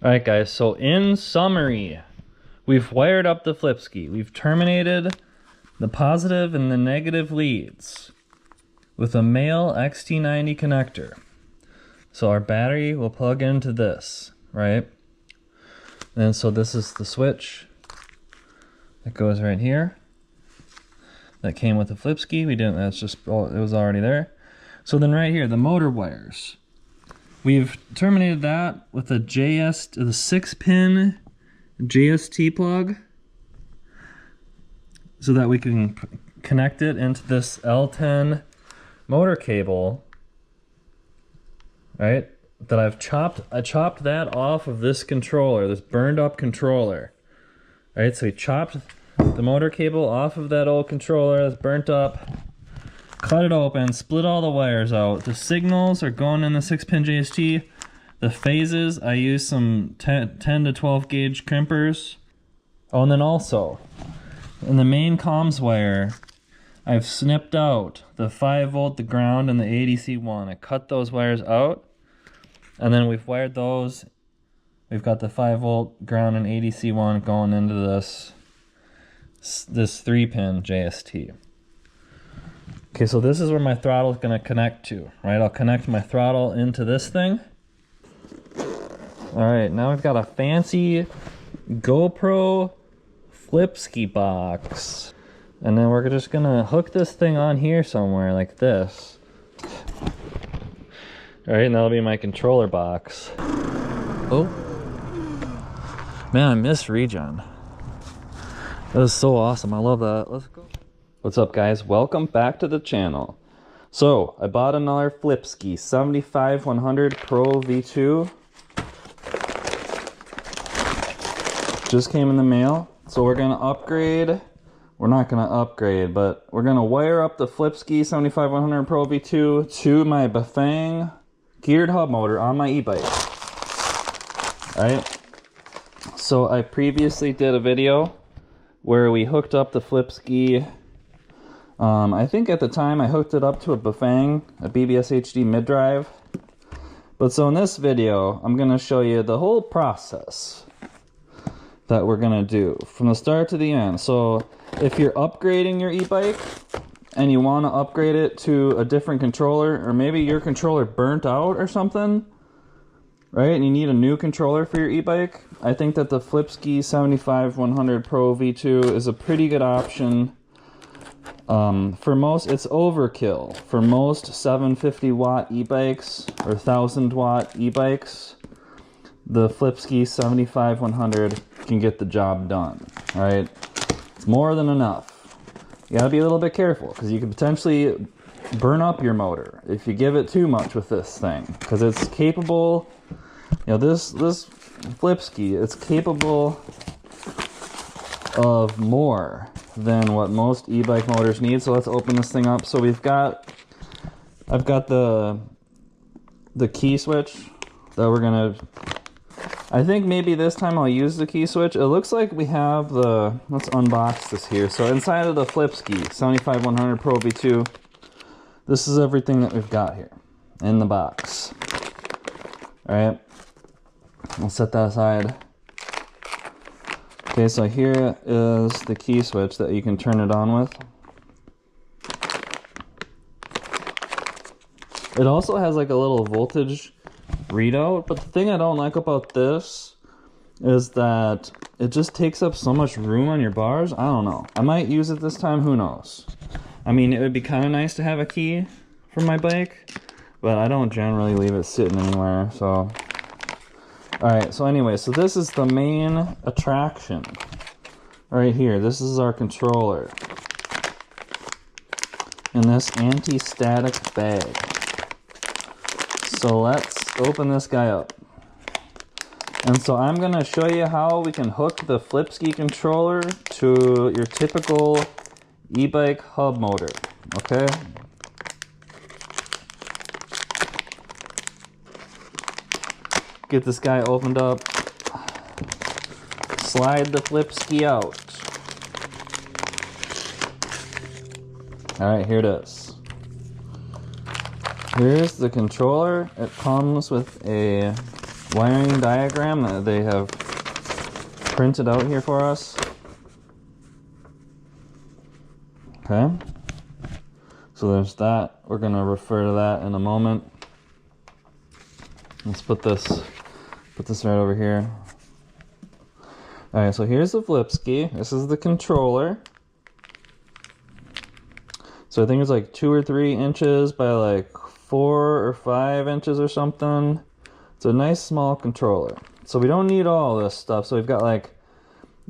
Alright guys, so in summary, we've wired up the Flipsky. We've terminated the positive and the negative leads with a male XT90 connector. So our battery will plug into this, right? And so this is the switch that goes right here. That came with the Flipsky. We didn't, that's just, oh, it was already there. So then right here, the motor wires. We've terminated that with a the 6-pin JST plug so that we can connect it into this L10 motor cable, right? That I chopped that off of this controller, this burned up controller. Right, so we chopped the motor cable off of that old controller that's burnt up, cut it open, split all the wires out. The signals are going in the 6-pin JST. The phases, I used some 10 to 12 gauge crimpers. Oh, and then also, in the main comms wire, I've snipped out the 5 volt, the ground, and the ADC1. I cut those wires out, and then we've wired those. We've got the 5 volt ground and ADC1 going into this 3-pin JST. Okay, so this is where my throttle is going to connect to, right? I'll connect my throttle into this thing. All right, now we've got a fancy GoPro Flipsky box. And then we're just going to hook this thing on here somewhere like this. All right, and that'll be my controller box. Oh. Man, I miss regen. That was so awesome. I love that. Let's go. What's up, guys? Welcome back to the channel. So, I bought another Flipsky 75-100 Pro V2. Just came in the mail. So we're going to upgrade. We're not going to upgrade, but we're going to wire up the Flipsky 75-100 Pro V2 to my BAFANG geared hub motor on my e-bike. Alright. So I previously did a video where we hooked up the Flipsky. I think at the time I hooked it up to a BAFANG, a BBS HD mid-drive. But so in this video, I'm going to show you the whole process that we're going to do from the start to the end. So if you're upgrading your e-bike and you want to upgrade it to a different controller, or maybe your controller burnt out or something, right, and you need a new controller for your e-bike, I think that the Flipsky 75-100 Pro V2 is a pretty good option. For most, it's overkill. For most 750 watt e-bikes or 1000 watt e-bikes, the Flipsky 75-100 can get the job done, right? It's more than enough. You gotta be a little bit careful because you could potentially burn up your motor if you give it too much with this thing, because it's capable, you know, this Flipsky, it's capable of more than what most e-bike motors need. So let's open this thing up. So I've got the key switch that we're gonna, I think maybe this time I'll use the key switch. It looks like we have the, let's unbox this here. So inside of the Flipsky 75-100 Pro V2, this is everything that we've got here in the box. All right, I'll set that aside. Okay, so here is the key switch that you can turn it on with. It also has like a little voltage readout, but the thing I don't like about this is that it just takes up so much room on your bars. I don't know. I might use it this time, who knows? I mean, it would be kind of nice to have a key for my bike, but I don't generally leave it sitting anywhere, so. Alright, so anyway, so this is the main attraction. Right here, this is our controller. In this anti-static bag. So let's open this guy up. And so I'm going to show you how we can hook the Flipsky controller to your typical e-bike hub motor. Okay? Get this guy opened up. Slide the Flipsky out. Alright, here it is. Here's the controller. It comes with a wiring diagram that they have printed out here for us. Okay, so there's that. We're gonna refer to that in a moment. Let's put this right over here. All right, so here's the Flipsky. This is the controller. So I think it's like 2 or 3 inches by like 4 or 5 inches or something. It's a nice small controller. So we don't need all this stuff. So we've got like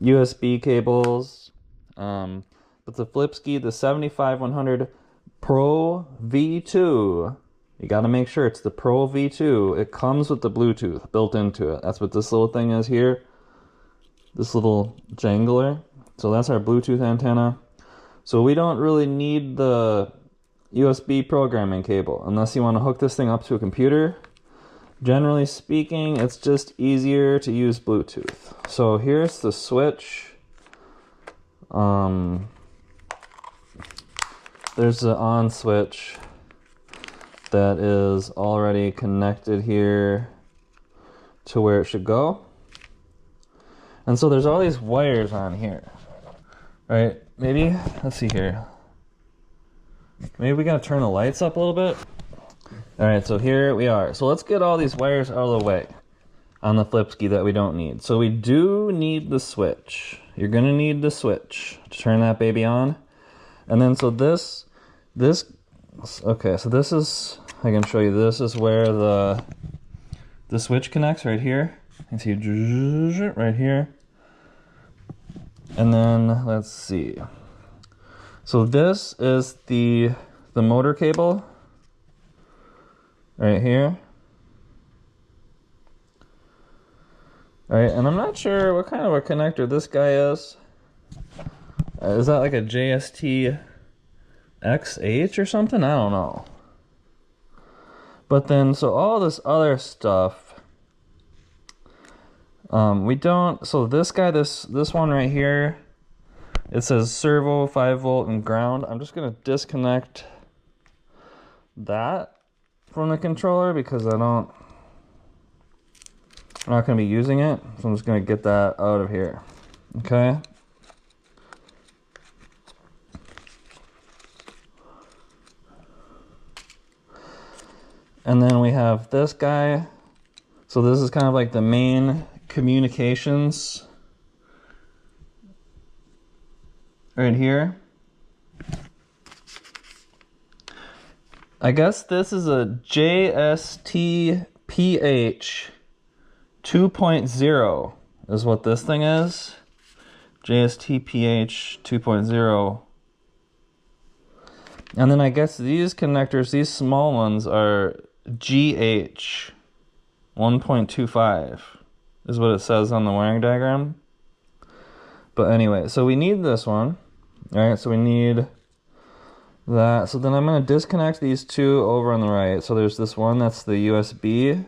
USB cables. But the Flipsky, the 75100 Pro V2, you got to make sure it's the Pro V2. It comes with the Bluetooth built into it. That's what this little thing is here. This little jangler. So that's our Bluetooth antenna. So we don't really need the USB programming cable unless you want to hook this thing up to a computer. Generally speaking, it's just easier to use Bluetooth. So here's the switch. There's the on switch that is already connected here to where it should go. And so there's all these wires on here, right? Maybe, let's see here. Maybe we gotta turn the lights up a little bit. All right, so here we are. So let's get all these wires out of the way on the Flipsky that we don't need. So we do need the switch. You're gonna need the switch to turn that baby on. And then so okay, so this is, I can show you, this is where the switch connects right here. You can see right here. And then let's see. So this is the motor cable right here. All right, and I'm not sure what kind of a connector this guy is. Is that like a JST XH or something? I don't know. But then, so all this other stuff, we don't, so this guy, this one right here, it says servo, 5 volt, and ground. I'm just gonna disconnect that from the controller because I'm not gonna be using it. So I'm just gonna get that out of here, okay? And then we have this guy. So this is kind of like the main communications right here. I guess this is a JST PH 2.0 is what this thing is. JST PH 2.0. And then I guess these connectors, these small ones, are GH 1.25 is what it says on the wiring diagram. But anyway, so we need this one. All right, so we need that. So then I'm going to disconnect these two over on the right. So there's this one, that's the USB.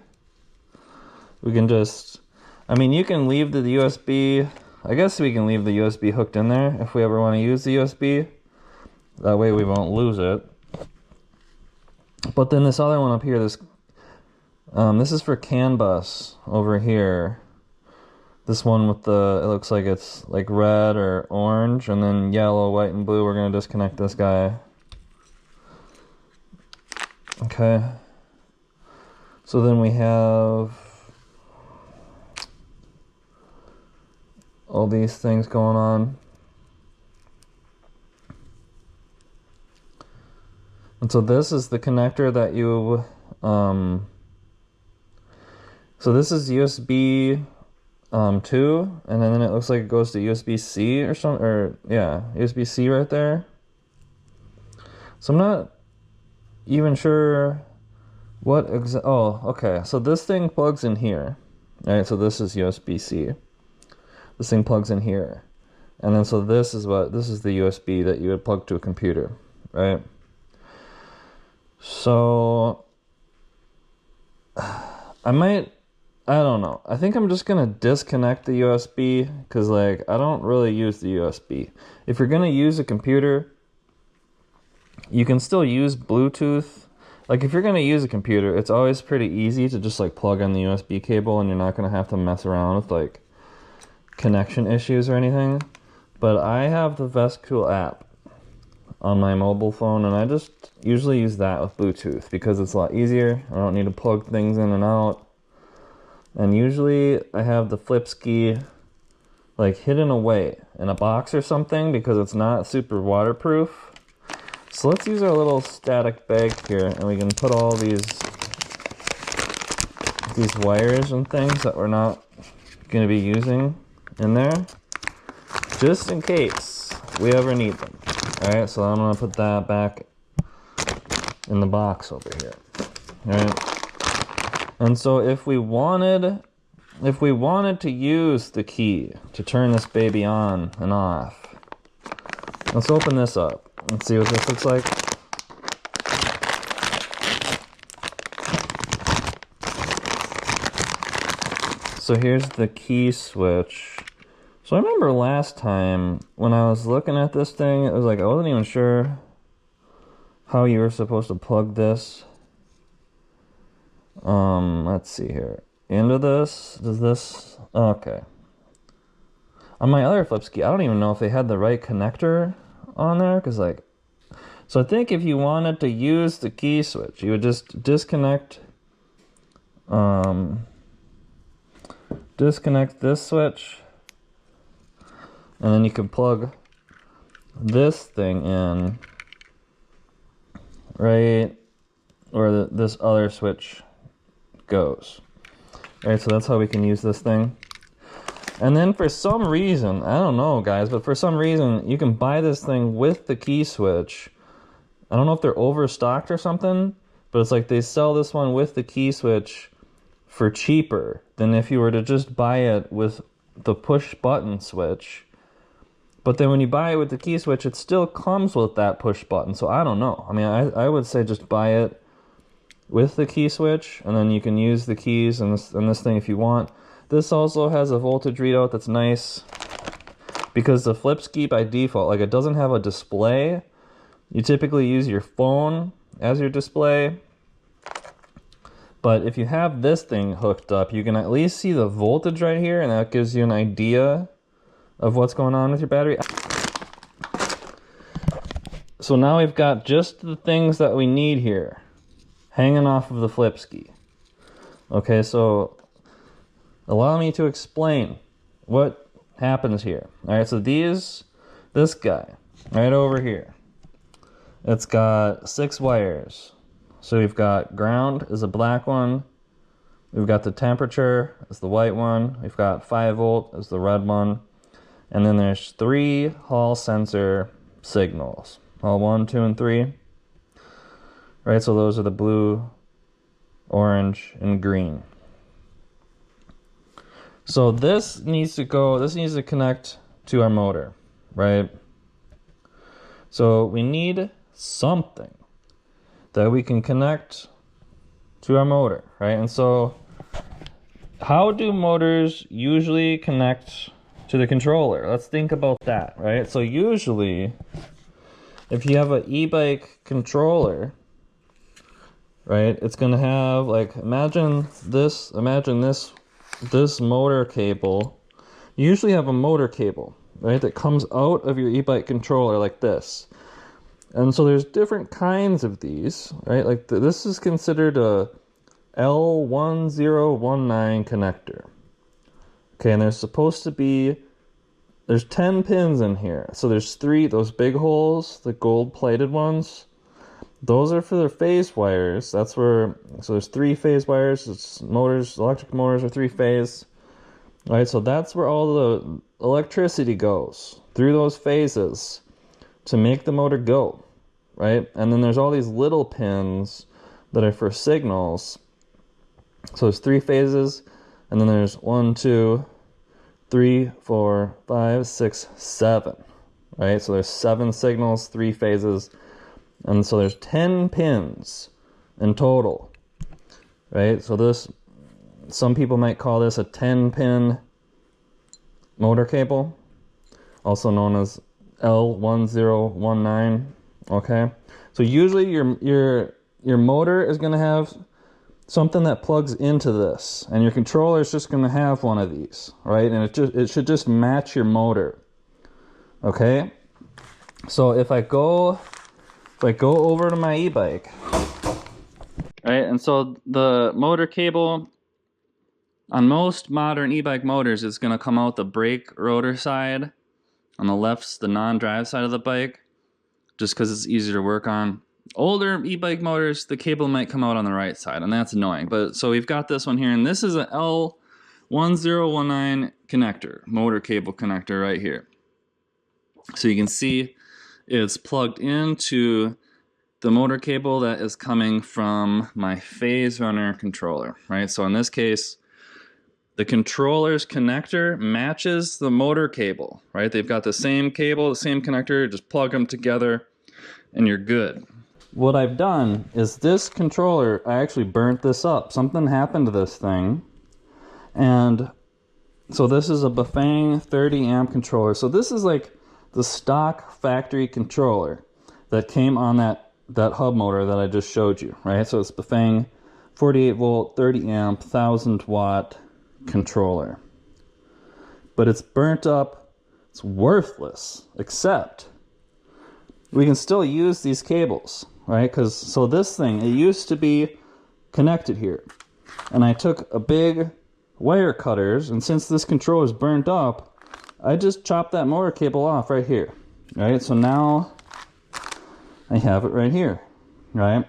We can just, I mean, you can leave the USB, I guess we can leave the USB hooked in there if we ever want to use the USB. That way we won't lose it. But then this other one up here, this is for CAN bus over here. This one with the, it looks like it's like red or orange, and then yellow, white, and blue. We're going to disconnect this guy. Okay. So then we have all these things going on. And so this is the connector that you, so this is USB 2, and then it looks like it goes to USB-C or something, or yeah, USB-C right there. So I'm not even sure what oh, okay, so this thing plugs in here. All right, so this is USB-C. This thing plugs in here. And then so this is the USB that you would plug to a computer, right? So I don't know. I think I'm just gonna disconnect the USB because like I don't really use the USB. If you're gonna use a computer, you can still use Bluetooth. like if you're going to use a computer, it's always pretty easy to just like plug in the USB cable and you're not going to have to mess around with like connection issues or anything. But I have the VESC TOOL app on my mobile phone, and I just usually use that with Bluetooth because it's a lot easier. I don't need to plug things in and out. And usually I have the Flipsky like hidden away in a box or something because it's not super waterproof. So let's use our little static bag here, and we can put all these wires and things that we're not going to be using in there, just in case we ever need them. Alright, so I'm going to put that back in the box over here. Alright, and so if we wanted to use the key to turn this baby on and off, let's open this up and see what this looks like. So here's the key switch. So I remember last time when I was looking at this thing, it was like I wasn't even sure how you were supposed to plug this. Let's see here. Into this, does this, okay. On my other Flipsky, I don't even know if they had the right connector on there, because like, so I think if you wanted to use the key switch, you would just disconnect this switch, and then you can plug this thing in right where this other switch goes. Alright, so that's how we can use this thing. And then for some reason, I don't know guys, but for some reason you can buy this thing with the key switch. I don't know if they're overstocked or something, but it's like they sell this one with the key switch for cheaper than if you were to just buy it with the push button switch. But then when you buy it with the key switch, it still comes with that push button. So I don't know. I mean, I would say just buy it with the key switch, and then you can use the keys and this thing if you want. This also has a voltage readout that's nice, because the Flipsky by default, like, it doesn't have a display. You typically use your phone as your display. But if you have this thing hooked up, you can at least see the voltage right here, and that gives you an idea of what's going on with your battery. So now we've got just the things that we need here hanging off of the Flipsky. Okay, so allow me to explain what happens here. Alright, so this guy right over here, it's got 6 wires. So we've got ground is a black one, we've got the temperature is the white one, we've got 5 volt is the red one, and then there's 3 hall sensor signals. Hall 1, 2, and 3. Right, so those are the blue, orange, and green. So this needs to connect to our motor, right? So we need something that we can connect to our motor, right? And so how do motors usually connect to the controller? Let's think about that, right? So usually if you have an e-bike controller, right, it's gonna have, like, imagine this motor cable. You usually have a motor cable, right, that comes out of your e-bike controller like this. And so there's different kinds of these, right? Like this is considered a L1019 connector. Okay, and there's 10 pins in here. So there's 3, those big holes, the gold plated ones, those are for the phase wires. So there's 3 phase wires. It's motors, electric motors are 3 phase. All right, so that's where all the electricity goes, through those phases to make the motor go, right? And then there's all these little pins that are for signals. So there's 3 phases, and then there's 1, 2, 3, 4, 5, 6, 7, right? So there's 7 signals, 3 phases, and so there's 10 pins in total, right? So some people might call this a 10-pin motor cable, also known as L1019, okay? So usually your your motor is going to have something that plugs into this, and your controller is just going to have one of these, right? And it should just match your motor. Okay, so if I go over to my e-bike, right, and so the motor cable on most modern e-bike motors is going to come out the brake rotor side. On the left's the non-drive side of the bike, just because it's easier to work on. Older e-bike motors, the cable might come out on the right side, and that's annoying. But so we've got this one here, and this is an L1019 connector, motor cable connector right here. So you can see it's plugged into the motor cable that is coming from my phase runner controller, right? So in this case, the controller's connector matches the motor cable, right? They've got the same cable, the same connector, just plug them together and you're good. What I've done is this controller, I actually burnt this up. Something happened to this thing. And so this is a BAFANG 30 amp controller. So this is like the stock factory controller that came on that hub motor that I just showed you, right? So it's BAFANG 48 volt, 30 amp, 1000 watt controller. But it's burnt up, it's worthless, except we can still use these cables, right? Because so this thing, it used to be connected here, and I took a big wire cutters, and since this controller is burnt up, I just chopped that motor cable off right here, right? So now I have it right here, right?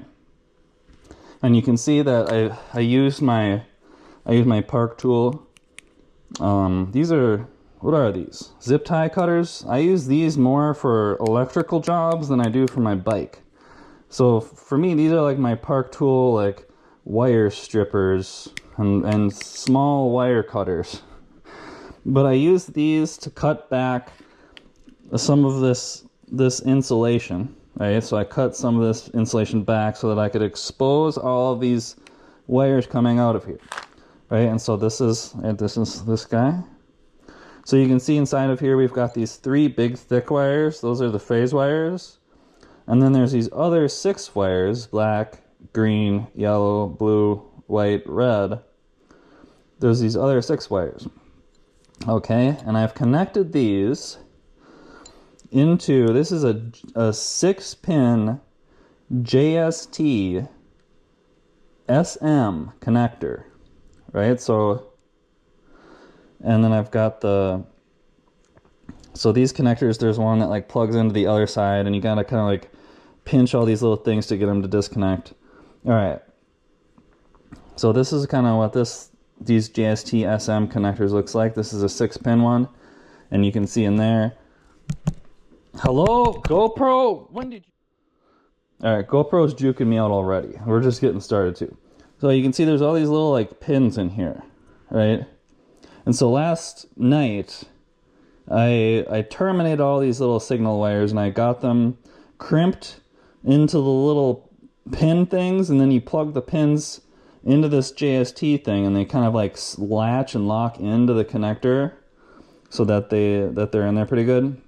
And you can see that I used my park tool. These are, what are these? Zip tie cutters. I use these more for electrical jobs than I do for my bike. So for me, these are like my park tool, like wire strippers and small wire cutters. But I use these to cut back some of this insulation, right? So I cut some of this insulation back so that I could expose all of these wires coming out of here, right? And so this is this guy. So you can see inside of here we've got these 3 big thick wires. Those are the phase wires. And then there's these other 6 wires, black, green, yellow, blue, white, red. There's these other 6 wires. Okay, and I've connected these into, this is a 6-pin JST SM connector, right? So, and then I've got so these connectors, there's one that like plugs into the other side, and you gotta kind of like pinch all these little things to get them to disconnect. All right, so this is kind of what these JST SM connectors looks like. This is a 6-pin one, and you can see in there. Hello, GoPro, when did you? All right, GoPro's juking me out already. We're just getting started too. So you can see there's all these little like pins in here, right? And so last night, I terminated all these little signal wires, and I got them crimped into the little pin things, and then you plug the pins into this JST thing, and they kind of like latch and lock into the connector so that they're in there pretty good.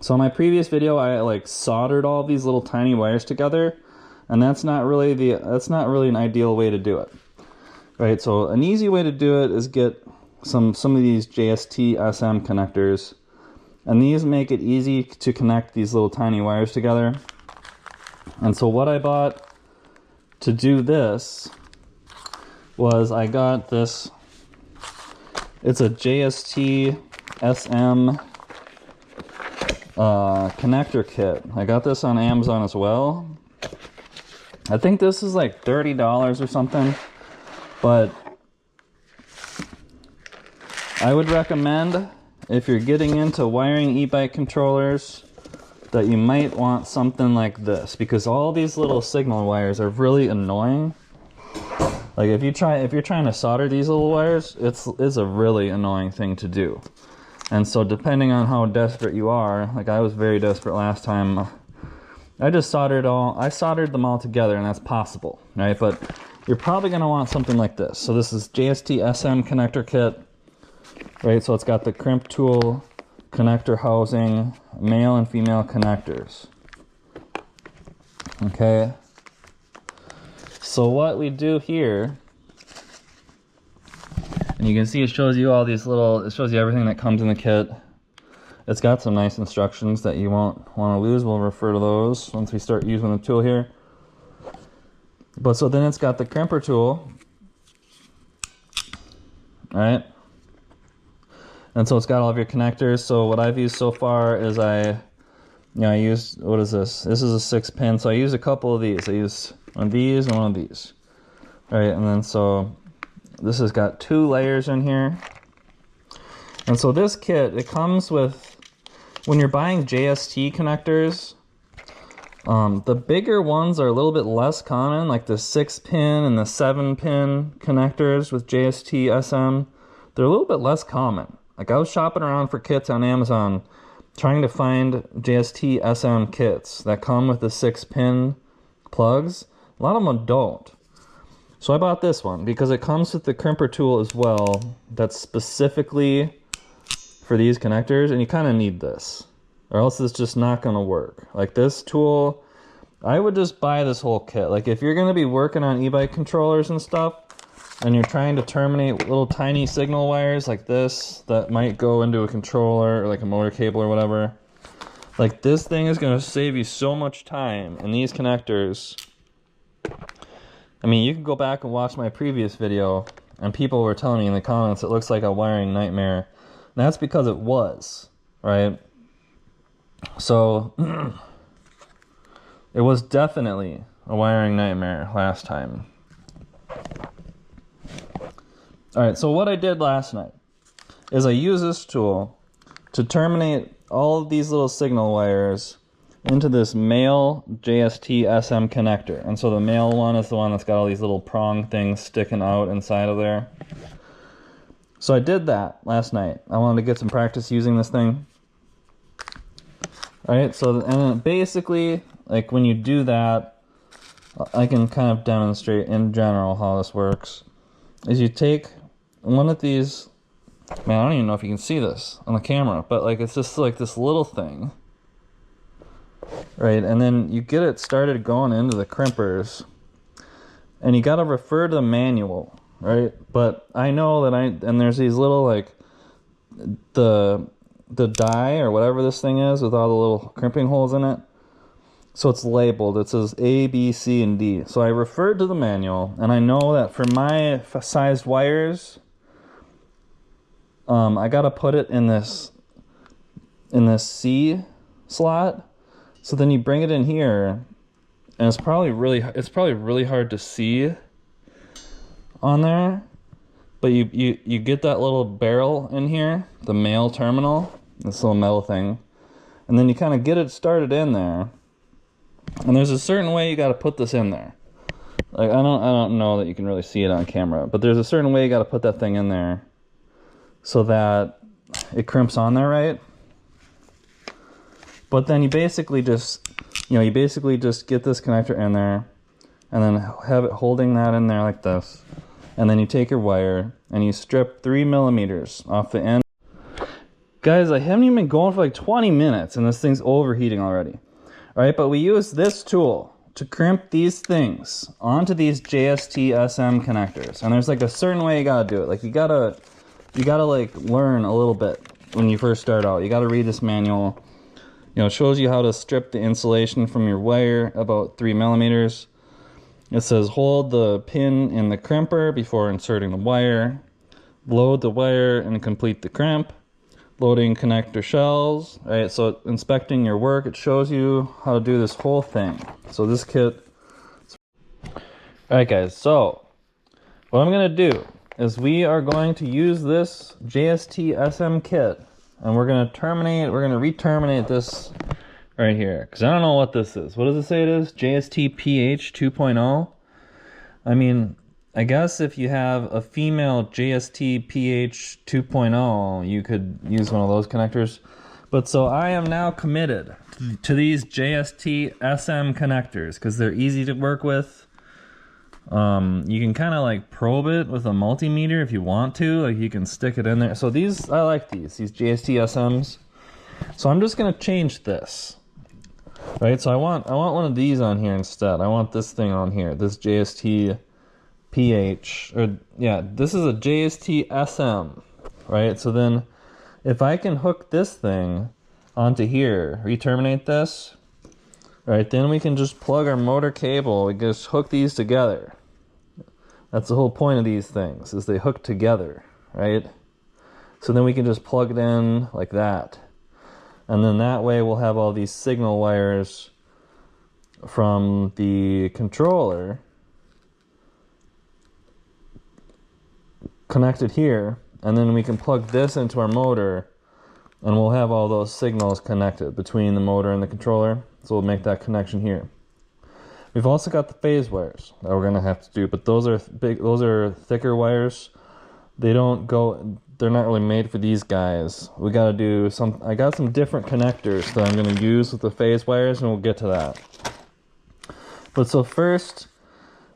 So in my previous video, I like soldered all these little tiny wires together, and that's not really an ideal way to do it, right? So an easy way to do it is get some of these JST SM connectors, and these make it easy to connect these little tiny wires together. And so what I bought to do this was I got this, it's a JST SM connector kit. I got this on Amazon as well. I think this is like $30 or something, but I would recommend, if you're getting into wiring e-bike controllers, that you might want something like this, because all these little signal wires are really annoying. Like if you're trying to solder these little wires, it's a really annoying thing to do. And so depending on how desperate you are, like I was very desperate last time, I just soldered them all together, and that's possible, right? But you're probably gonna want something like this. So this is JST SM connector kit, right? So it's got the crimp tool, connector housing, male and female connectors. Okay. So what we do here, and you can see it shows you all these little, it shows you everything that comes in the kit. It's got some nice instructions that you won't want to lose. We'll refer to those once we start using the tool here. But so then it's got the crimper tool, right? And so it's got all of your connectors. So what I've used so far is I used, what is this? This is a 6-pin. So I use a couple of these. I use one of these and one of these. All right, and then so this has got 2 layers in here. And so this kit, it comes with, when you're buying JST connectors, the bigger ones are a little bit less common, like the 6-pin and the 7-pin connectors with JST SM. They're a little bit less common. Like I was shopping around for kits on Amazon, trying to find JST SM kits that come with the 6-pin plugs. A lot of them don't. So I bought this one because it comes with the crimper tool as well. That's specifically for these connectors, and you kind of need this, or else it's just not going to work. Like this tool, I would just buy this whole kit. Like if you're going to be working on e-bike controllers and stuff, and you're trying to terminate little tiny signal wires like this that might go into a controller or like a motor cable or whatever, like this thing is going to save you so much time. And these connectors, I mean, you can go back and watch my previous video, and people were telling me in the comments it looks like a wiring nightmare. And that's because it was, right? So it was definitely a wiring nightmare last time. All right, so what I did last night is I used this tool to terminate all of these little signal wires into this male JST SM connector. And so the male one is the one that's got all these little prong things sticking out inside of there. So I did that last night. I wanted to get some practice using this thing. All right, so and then basically, like when you do that, I can kind of demonstrate in general how this works. Is you take one of these, man, I don't even know if you can see this on the camera, but like it's just like this little thing, right? And then you get it started going into the crimpers, and you got to refer to the manual. Right, but I know that and there's these little like the die or whatever this thing is with all the little crimping holes in it. So it's labeled. It says A, B, C, and D. So I referred to the manual, and I know that for my sized wires, I gotta put it in this C slot. So then you bring it in here, and it's probably really hard to see on there, but you get that little barrel in here, the male terminal, this little metal thing, and then you kind of get it started in there, and there's a certain way you got to put this in there. Like I don't know that you can really see it on camera, but there's a certain way you got to put that thing in there so that it crimps on there right. But then you basically just get this connector in there, and then have it holding that in there like this. And then you take your wire and you strip 3 millimeters off the end. Guys, I haven't even been going for like 20 minutes and this thing's overheating already. All right, but we use this tool to crimp these things onto these JST SM connectors. And there's like a certain way you gotta do it. Like you gotta like learn a little bit when you first start out. You gotta read this manual. You know, it shows you how to strip the insulation from your wire about 3 millimeters. It says hold the pin in the crimper before inserting the wire, load the wire and complete the crimp, loading connector shells. All right, so inspecting your work, it shows you how to do this whole thing. So this kit. All right guys, so what I'm gonna do is we are going to use this JST SM kit, and we're gonna re-terminate this right here, because I don't know what this is. What does it say it is? JST PH 2.0? I mean, I guess if you have a female JST PH 2.0, you could use one of those connectors. But so I am now committed to these JST SM connectors, because they're easy to work with. You can kind of like probe it with a multimeter if you want to. Like you can stick it in there. So these, I like these JST SMs. So I'm just going to change this. Right, so I want one of these on here instead. I want this thing on here, this JST PH, or yeah, this is a JST SM, right? So then if I can hook this thing onto here, re-terminate this, right, then we can just plug our motor cable, we just hook these together. That's the whole point of these things, is they hook together, right? So then we can just plug it in like that. And then that way we'll have all these signal wires from the controller connected here, and then we can plug this into our motor and we'll have all those signals connected between the motor and the controller. So we'll make that connection here. We've also got the phase wires that we're gonna have to do, but those are thicker wires. They don't go, they're not really made for these guys. We gotta do some, I got some different connectors that I'm gonna use with the phase wires, and we'll get to that. But so first,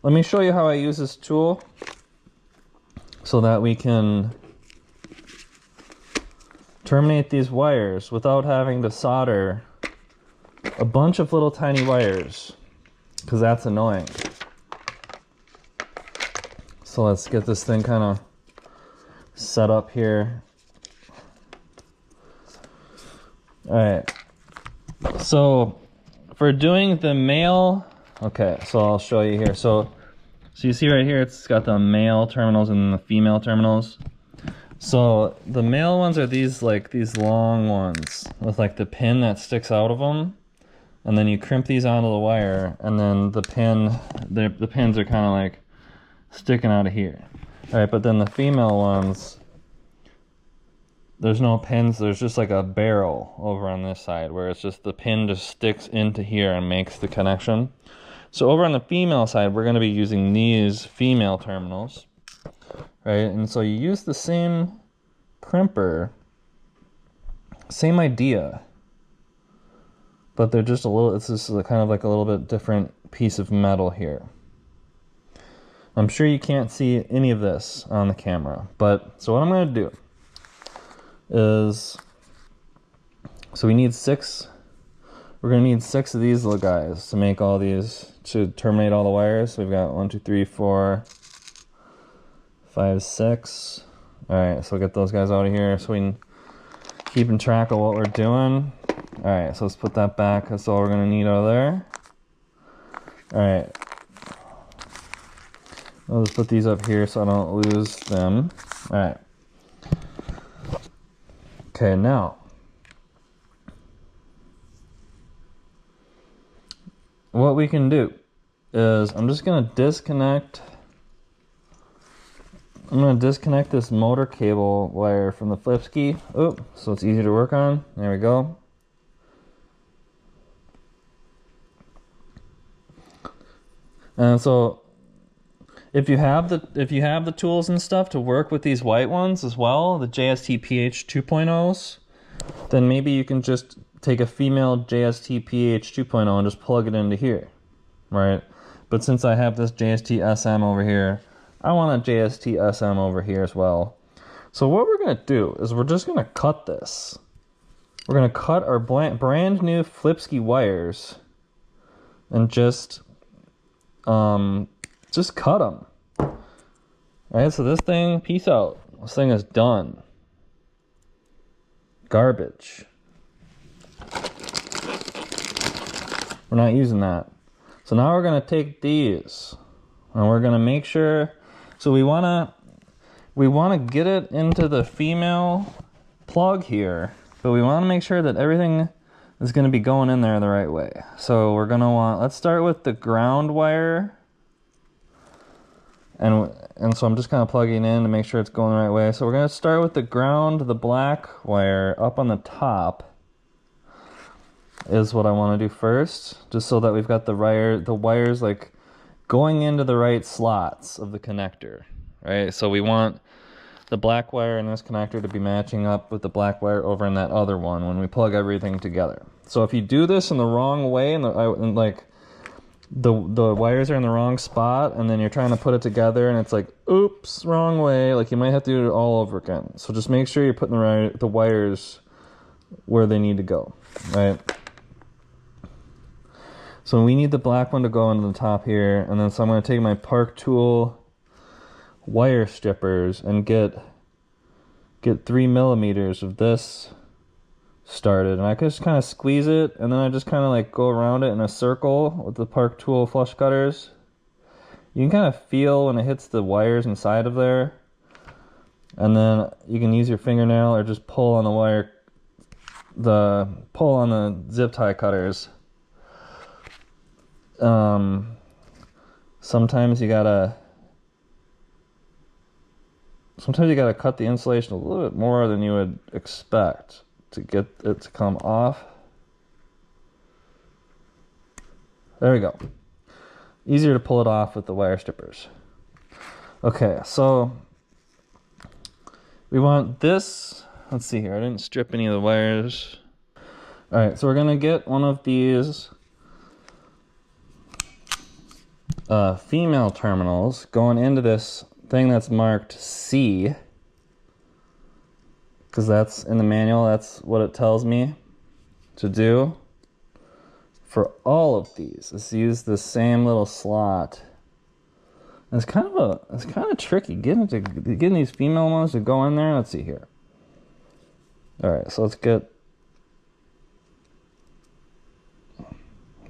let me show you how I use this tool so that we can terminate these wires without having to solder a bunch of little tiny wires, because that's annoying. So let's get this thing kind of set up here. Alright, so for doing the male, okay, so I'll show you here. So you see right here, it's got the male terminals and the female terminals. So the male ones are these, like these long ones with like the pin that sticks out of them, and then you crimp these onto the wire, and then the pins are kind of like sticking out of here. All right, but then the female ones, there's no pins, there's just like a barrel over on this side where it's just the pin just sticks into here and makes the connection. So over on the female side, we're going to be using these female terminals, right? And so you use the same crimper, same idea, but they're just a little, it's just kind of like a little bit different piece of metal here. I'm sure you can't see any of this on the camera, but so what I'm going to do is, so we need we're going to need 6 of these little guys to make all these, to terminate all the wires. So we've got 1, 2, 3, 4, 5, 6. All right, so we'll get those guys out of here so we can keep in track of what we're doing. All right, so let's put that back. That's all we're going to need out of there. All right. I'll just put these up here so I don't lose them. All right. Okay, now, what we can do is I'm just going to disconnect. I'm going to disconnect this motor cable wire from the Flipsky. Oh, so it's easy to work on. There we go. And so if you have the tools and stuff to work with these white ones as well, the JST PH 2.0s, then maybe you can just take a female JST PH 2.0 and just plug it into here, right? But since I have this JST SM over here, I want a JST SM over here as well. So what we're going to do is we're just going to cut this. We're going to cut our brand new Flipsky wires and just cut them. Alright, so this thing, peace out. This thing is done. Garbage. We're not using that. So now we're going to take these and we're going to make sure, so we want to get it into the female plug here, but we want to make sure that everything is going to be going in there the right way. So we're going to let's start with the ground wire. And so I'm just kind of plugging in to make sure it's going the right way. So we're going to start with the ground, the black wire up on the top is what I want to do first, just so that we've got the wires like going into the right slots of the connector, right? So we want the black wire in this connector to be matching up with the black wire over in that other one when we plug everything together. So if you do this in the wrong way, and like the wires are in the wrong spot, and then you're trying to put it together and it's like, oops, wrong way, like you might have to do it all over again. So just make sure you're putting the wires where they need to go, right? So we need the black one to go into the top here, and then so I'm going to take my Park Tool wire strippers and get 3 millimeters of this started, and I can just kind of squeeze it, and then I just kind of like go around it in a circle with the Park Tool flush cutters. You can kind of feel when it hits the wires inside of there, and then you can use your fingernail or just pull on the wire, pull on the zip tie cutters. Sometimes you gotta cut the insulation a little bit more than you would expect to get it to come off. There we go. Easier to pull it off with the wire strippers. Okay, so we want this. Let's see here. I didn't strip any of the wires. All right, so we're gonna get one of these female terminals going into this thing that's marked C, because that's in the manual, that's what it tells me to do for all of these, is use the same little slot. And it's kind of tricky getting these female ones to go in there. Let's see here. All right, so let's get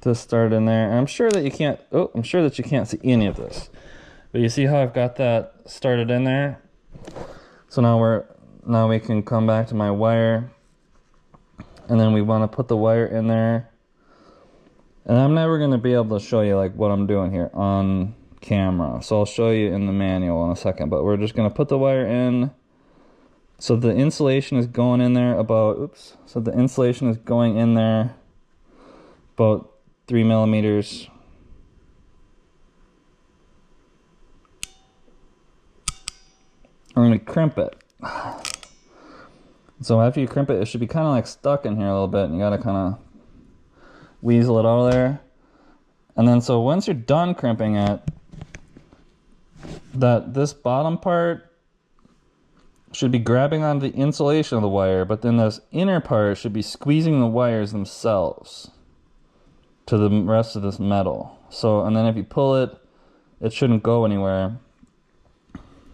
this started in there. And I'm sure that you can't see any of this, but you see how I've got that started in there. So now we can come back to my wire, and then we want to put the wire in there. And I'm never going to be able to show you like what I'm doing here on camera, so I'll show you in the manual in a second, but we're just going to put the wire in. So the insulation is going in there about, so the insulation is going in there about 3 millimeters. I'm going to crimp it. So after you crimp it, it should be kind of like stuck in here a little bit, and you got to kind of weasel it out of there. And then so once you're done crimping it, this bottom part should be grabbing on the insulation of the wire, but then this inner part should be squeezing the wires themselves to the rest of this metal. So, and then if you pull it, it shouldn't go anywhere.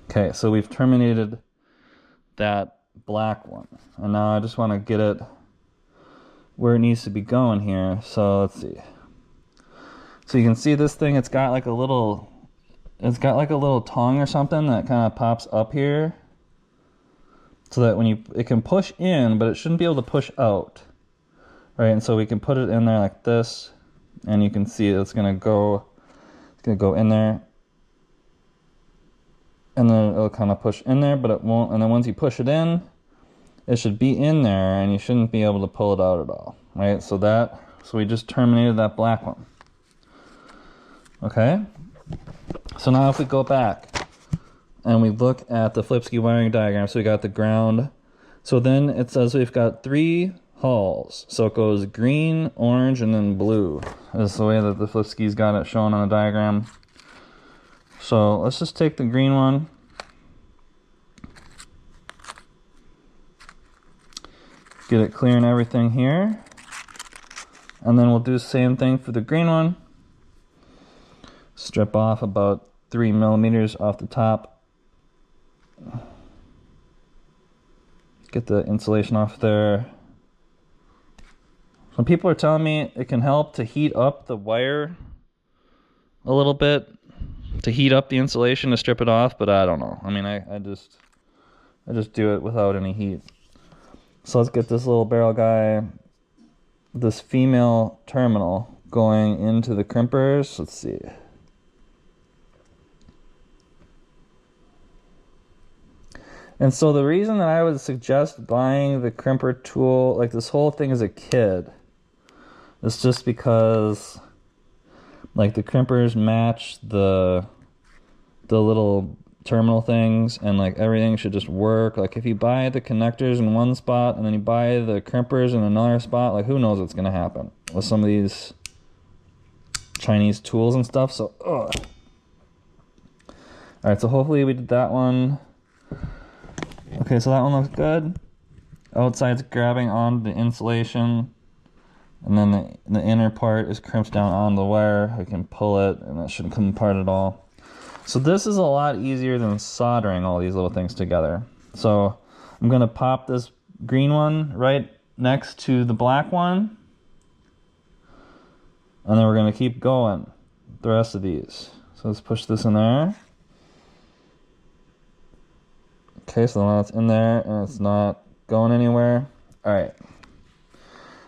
Okay, so we've terminated that black one, and now I just want to get it where it needs to be going here. So let's see. So you can see this thing, it's got like a little tongue or something that kind of pops up here, so that when it can push in, but it shouldn't be able to push out, right? And so we can put it in there like this, and you can see it's gonna go in there, and then it'll kind of push in there, but it won't. And then once you push it in, it should be in there, and you shouldn't be able to pull it out at all, right? So we just terminated that black one. Okay, so now if we go back and we look at the Flipsky wiring diagram, so we got the ground. So then it says we've got 3 hulls. So it goes green, orange, and then blue. That's the way that the Flipsky's got it shown on the diagram. So let's just take the green one. Get it clearing everything here. And then we'll do the same thing for the green one. Strip off about 3 millimeters off the top. Get the insulation off there. Some people are telling me it can help to heat up the wire a little bit, to heat up the insulation to strip it off, but I don't know. I mean, I just do it without any heat. So let's get this little barrel guy, this female terminal, going into the crimpers. Let's see. And so the reason that I would suggest buying the crimper tool, like this whole thing as a kit, is just because like the crimpers match the little terminal things, and like everything should just work. Like if you buy the connectors in one spot and then you buy the crimpers in another spot, like who knows what's gonna happen with some of these Chinese tools and stuff. So all right, so hopefully we did that one. Okay, so that one looks good. Outside's grabbing on the insulation. And then the inner part is crimped down on the wire. I can pull it and that shouldn't come apart at all. So this is a lot easier than soldering all these little things together. So I'm gonna pop this green one right next to the black one. And then we're gonna keep going the rest of these. So let's push this in there. Okay, so now it's in there and it's not going anywhere. All right.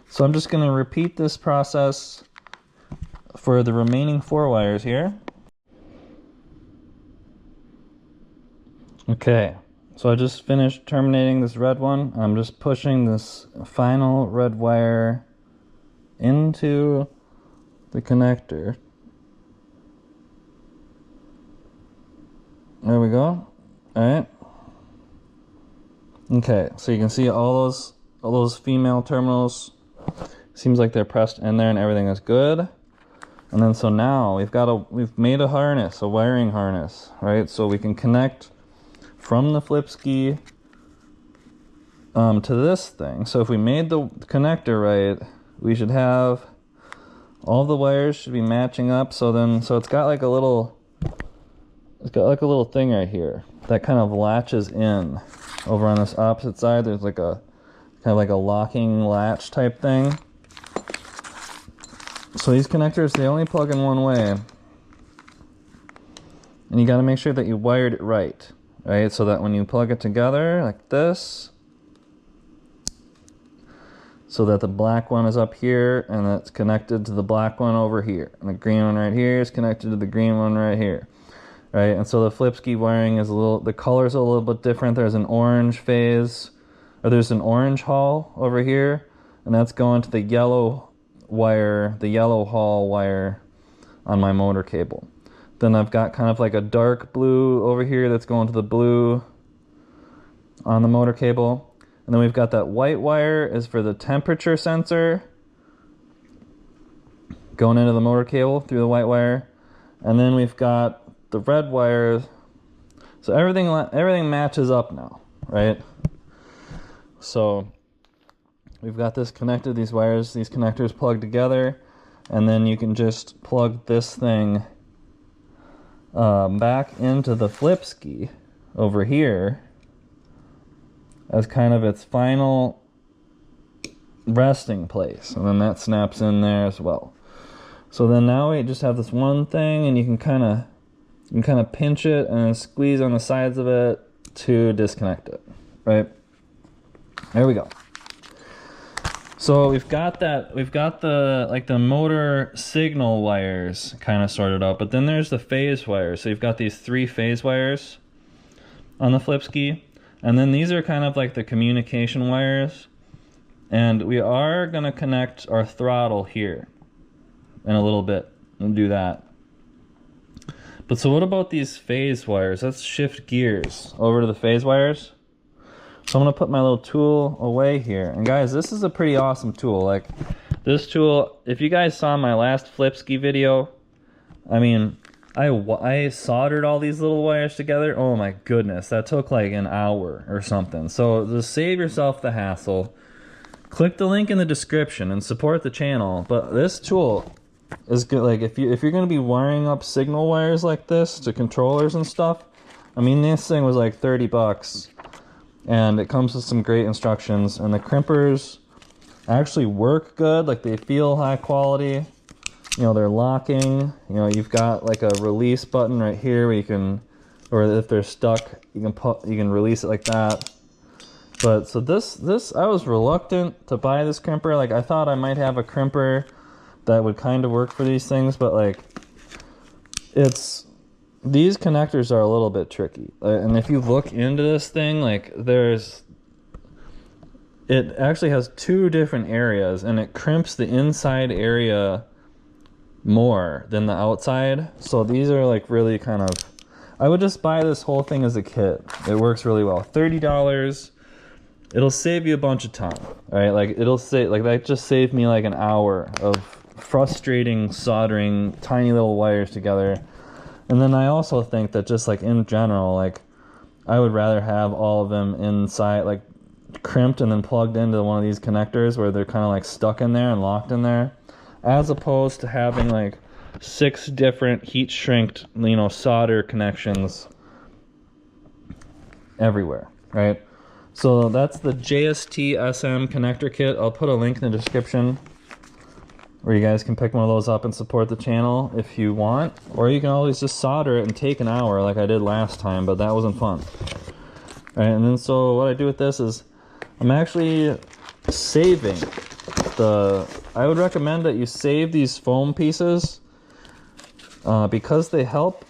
So I'm just gonna repeat this process for the remaining 4 wires here. Okay, so I just finished terminating this red one. I'm just pushing this final red wire into the connector. There we go. All right. Okay, so you can see all those female terminals. Seems like they're pressed in there and everything is good. And then so now we've made a harness, a wiring harness, right? So we can connect from the Flipsky to this thing. So if we made the connector right, we should have all the wires should be matching up. So it's got like a little thing right here that kind of latches in. Over on this opposite side, there's like a kind of like a locking latch type thing. So these connectors, they only plug in one way. And you got to make sure that you wired it right, so that when you plug it together like this, so that the black one is up here and that's connected to the black one over here. And the green one right here is connected to the green one right here. Right, and so the Flipsky wiring is the colors are a little bit different. There's an orange phase, or there's an orange hull over here, and that's going to the yellow wire, the yellow hull wire on my motor cable. Then I've got kind of like a dark blue over here that's going to the blue on the motor cable. And then we've got that white wire is for the temperature sensor going into the motor cable through the white wire. And then we've got the red wires. So everything matches up now, right? So we've got this connected, these wires, these connectors plugged together, and then you can just plug this thing back into the Flipsky over here as kind of its final resting place, and then that snaps in there as well. So then now we just have this one thing, and you can kind of pinch it and squeeze on the sides of it to disconnect it, right? There we go. So we've got the motor signal wires kind of sorted out, but then there's the phase wires. So you've got these 3 phase wires on the Flipsky, and then these are kind of like the communication wires. And we are gonna connect our throttle here in a little bit. We'll do that. But so what about these phase wires? Let's shift gears over to the phase wires. So I'm gonna put my little tool away here. And guys, this is a pretty awesome tool. Like this tool, if you guys saw my last Flipsky video, I mean, I soldered all these little wires together. Oh my goodness, that took like an hour or something. So to save yourself the hassle, click the link in the description and support the channel. But this tool is good. Like if you're gonna be wiring up signal wires like this to controllers and stuff, I mean, this thing was like 30 bucks. And it comes with some great instructions, and the crimpers actually work good. Like they feel high quality. You know, they're locking. You know, you've got like a release button right here where you can, or if they're stuck, you can release it like that. But so this I was reluctant to buy this crimper. Like I thought I might have a crimper that would kind of work for these things, but like these connectors are a little bit tricky. And if you look into this thing, like it actually has 2 different areas, and it crimps the inside area more than the outside. So these are like really kind of, I would just buy this whole thing as a kit. It works really well. $30. It'll save you a bunch of time, right? Like it'll say, like that just saved me like an hour of frustrating soldering tiny little wires together. And then I also think that just like in general, like I would rather have all of them inside, like crimped and then plugged into one of these connectors where they're kind of like stuck in there and locked in there, as opposed to having like 6 different heat shrinked, you know, solder connections everywhere, right? So that's the JST SM connector kit. I'll put a link in the description where you guys can pick one of those up and support the channel if you want, or you can always just solder it and take an hour like I did last time, but that wasn't fun. All right, and then so what I do with this is I'm actually saving I would recommend that you save these foam pieces because they help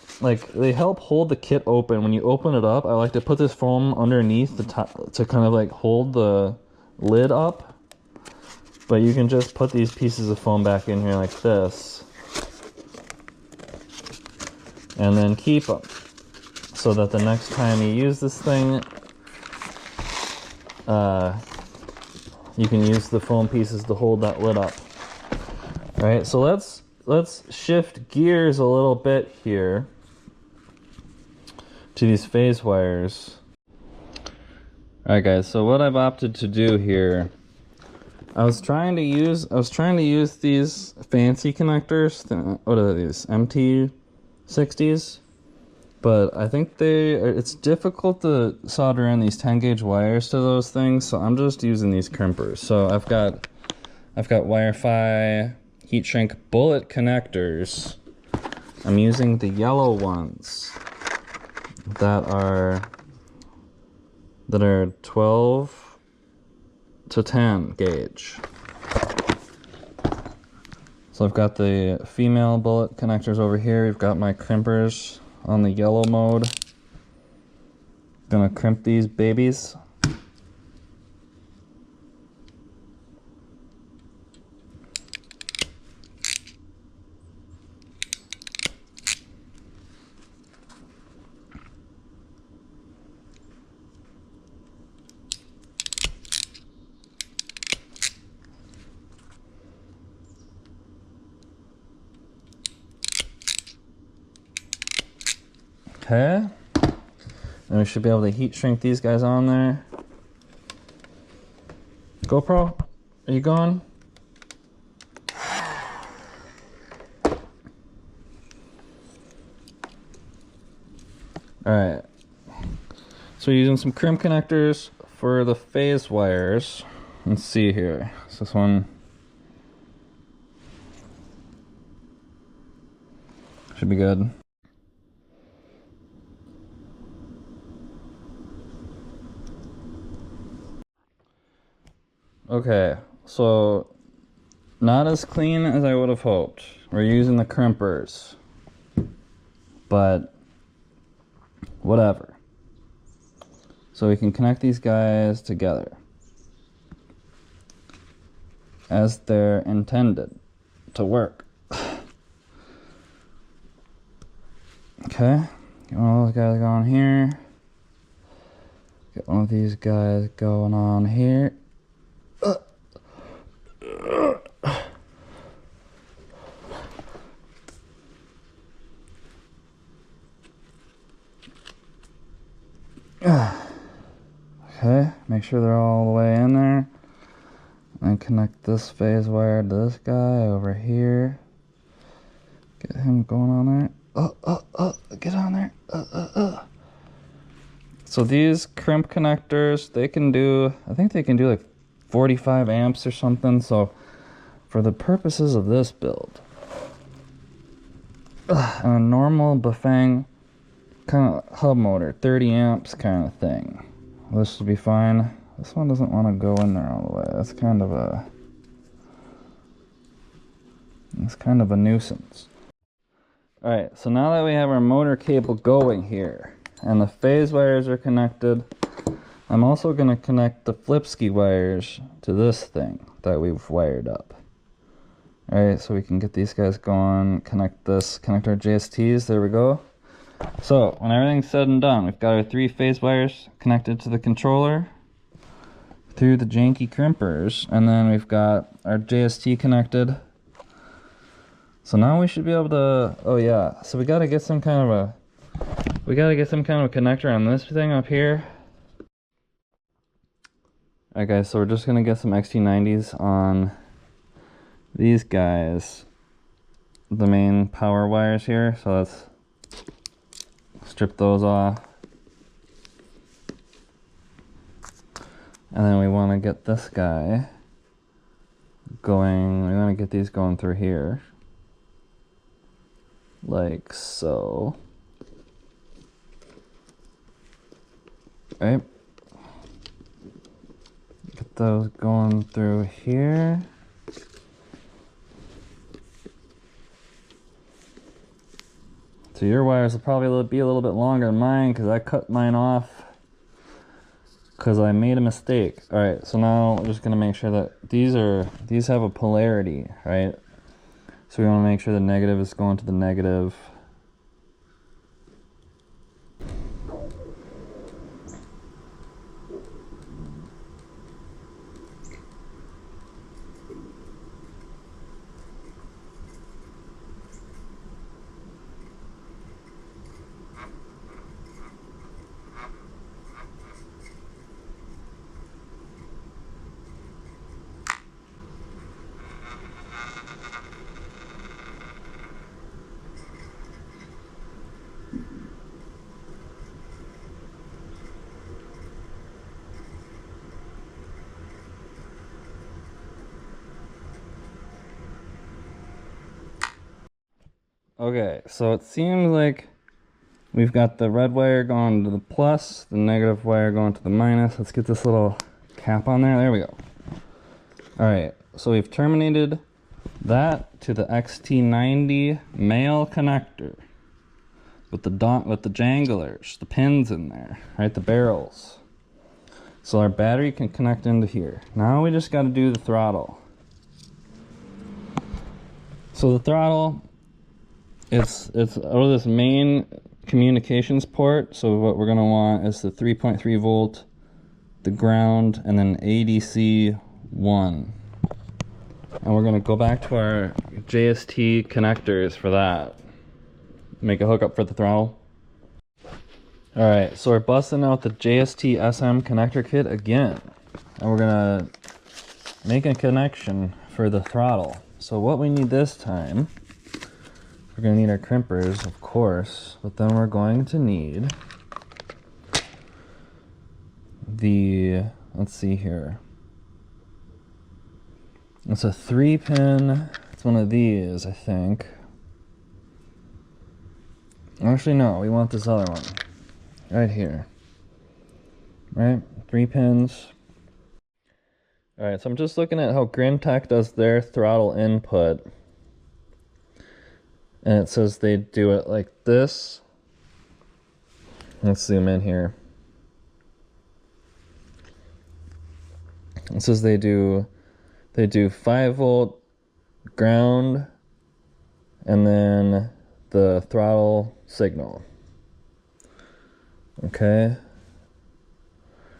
hold the kit open. When you open it up, I like to put this foam underneath the top to kind of like hold the lid up. But you can just put these pieces of foam back in here like this, and then keep them so that the next time you use this thing, you can use the foam pieces to hold that lid up. All right, so let's shift gears a little bit here to these phase wires. All right, guys. So what I've opted to do here, I was trying to use these fancy connectors. What are these? MT60s? But I think it's difficult to solder in these 10 gauge wires to those things, so I'm just using these crimpers. So I've got Wirefy heat shrink bullet connectors. I'm using the yellow ones that are 12 to 10 gauge. So I've got the female bullet connectors over here. We've got my crimpers on the yellow mode. Gonna crimp these babies. Okay, and we should be able to heat shrink these guys on there. GoPro, are you gone? Alright, so we're using some crimp connectors for the phase wires. Let's see here. So this one should be good. Okay, so not as clean as I would have hoped. We're using the crimpers, but whatever. So we can connect these guys together as they're intended to work. Okay, get one of those guys going here. Get one of these guys going on here. Okay, make sure they're all the way in there. And connect this phase wire to this guy over here. Get him going on there. Get on there. So these crimp connectors, they can do, I think they can do like 45 amps or something. So for the purposes of this build, and a normal BAFANG kind of hub motor, 30 amps kind of thing, this should be fine. This one doesn't want to go in there all the way. That's kind of a nuisance. Alright, so now that we have our motor cable going here and the phase wires are connected, I'm also going to connect the Flipsky wires to this thing that we've wired up. Alright, so we can get these guys going, connect our JSTs, there we go. So, when everything's said and done, we've got our 3 phase wires connected to the controller through the janky crimpers, and then we've got our JST connected. So now we should be able to, oh yeah, so we gotta get some kind of a connector on this thing up here. Alright guys, so we're just gonna get some XT90s on these guys, the main power wires here. So let's strip those off. And then we want to get this guy going, we want to get these going through here. Like so. Right? Get those going through here. So your wires will probably be a little bit longer than mine because I cut mine off because I made a mistake. Alright, so now we're just going to make sure that these have a polarity, right? So we want to make sure the negative is going to the negative. Okay, so it seems like we've got the red wire going to the plus, the negative wire going to the minus. Let's get this little cap on there. There we go. Alright, so we've terminated that to the XT90 male connector with the janglers, the pins in there, right? The barrels. So our battery can connect into here. Now we just got to do the throttle. So the throttle, it's out of this main communications port. So what we're going to want is the 3.3 volt, the ground, and then ADC 1. And we're going to go back to our JST connectors for that. Make a hookup for the throttle. Alright, so we're busting out the JST SM connector kit again. And we're going to make a connection for the throttle. So what we need this time, we're going to need our crimpers, of course, but then we're going to need the, let's see here. It's a 3-pin, it's one of these, I think. Actually, no, we want this other one. Right here. Right? 3 pins. Alright, so I'm just looking at how Grintech does their throttle input. And it says they do it like this. Let's zoom in here. It says they do 5 volt ground and then the throttle signal. Okay.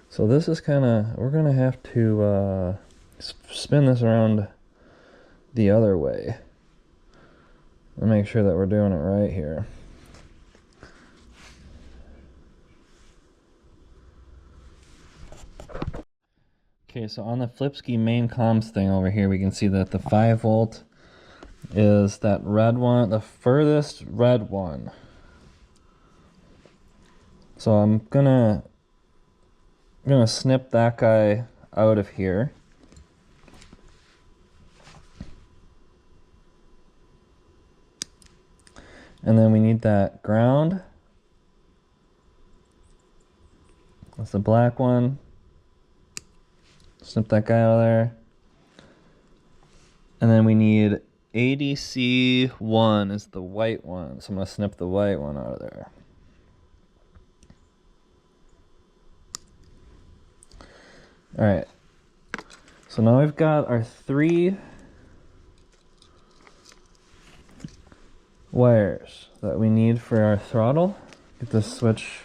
So this is kind of, we're gonna have to spin this around the other way and make sure that we're doing it right here. Okay, so on the Flipsky main comms thing over here, we can see that the 5 volt is that red one, the furthest red one. So I'm gonna snip that guy out of here. And then we need that ground. That's the black one. Snip that guy out of there. And then we need ADC 1 is the white one. So I'm going to snip the white one out of there. Alright. So now we've got our 3 wires that we need for our throttle. Get this switch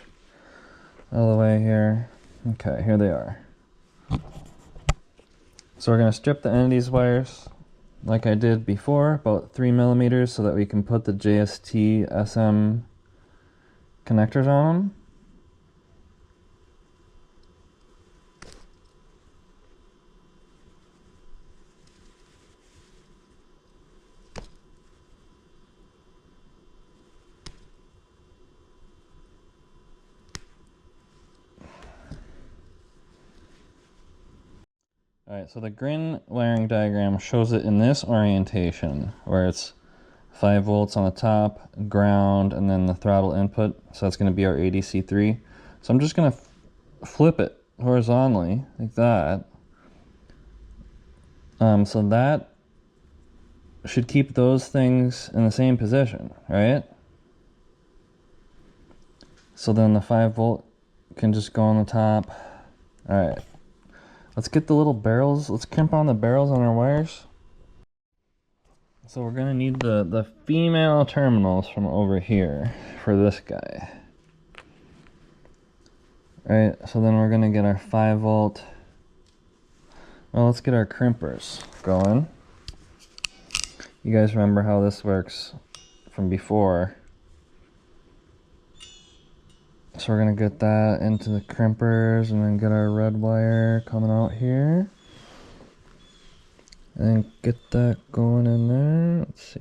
out of the way here. Okay, here they are. So we're going to strip the end of these wires like I did before, about 3 millimeters, so that we can put the JST SM connectors on them. Alright, so the grin wiring diagram shows it in this orientation, where it's 5 volts on the top, ground, and then the throttle input. So that's going to be our ADC3. So I'm just going to flip it horizontally, like that. So that should keep those things in the same position, right? So then the 5 volt can just go on the top. Alright, let's get the little barrels, let's crimp on the barrels on our wires. So we're gonna need the female terminals from over here for this guy. Alright, so then we're gonna get our 5 volt. Well, let's get our crimpers going. You guys remember how this works from before. So we're gonna get that into the crimpers and then get our red wire coming out here. And get that going in there. Let's see.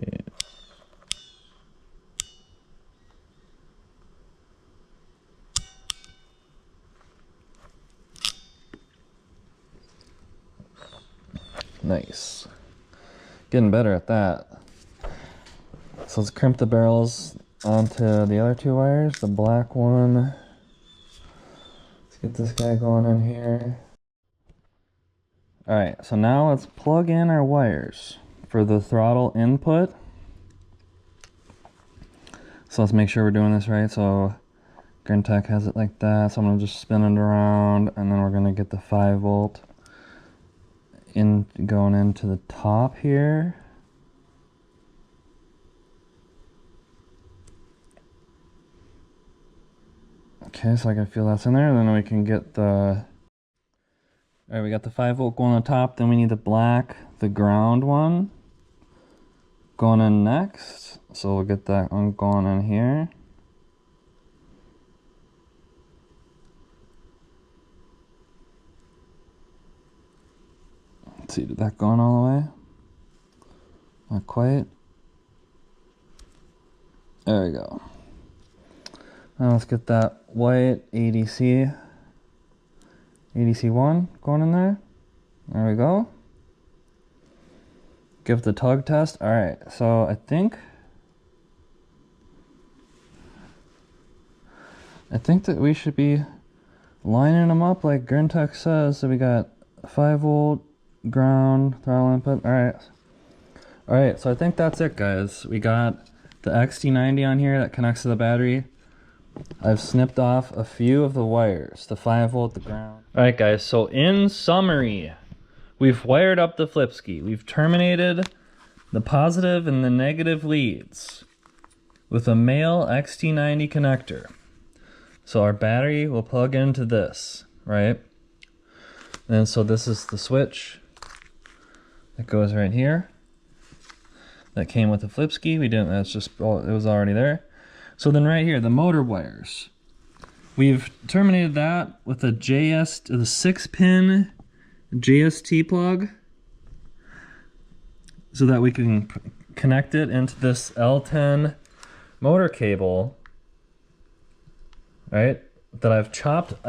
Nice. Getting better at that. So let's crimp the barrels onto the other 2 wires. The black one. Let's get this guy going in here. Alright, so now let's plug in our wires for the throttle input. So let's make sure we're doing this right. So Grintech has it like that. So I'm going to just spin it around, and then we're going to get the 5 volt in going into the top here. Okay, so I can feel that's in there, and then we can get the... Alright, we got the 5 volt going on top, then we need the black, the ground one going in next. So we'll get that one going in here. Let's see, did that go on all the way? Not quite. There we go. Now let's get that white ADC. ADC1 going in there. There we go. Give the tug test. Alright, so I think that we should be lining them up like Grintech says. So we got 5 volt, ground, throttle input. Alright, so I think that's it, guys. We got the XT90 on here that connects to the battery. I've snipped off a few of the wires, the 5 volt, the ground. Alright guys, so in summary, we've wired up the Flipsky. We've terminated the positive and the negative leads with a male XT90 connector. So our battery will plug into this, right? And so this is the switch that goes right here. That came with the Flipsky. We didn't, that's just, it was already there. So then right here, the motor wires. We've terminated that with a the 6-pin JST plug so that we can connect it into this L10 motor cable, right? That I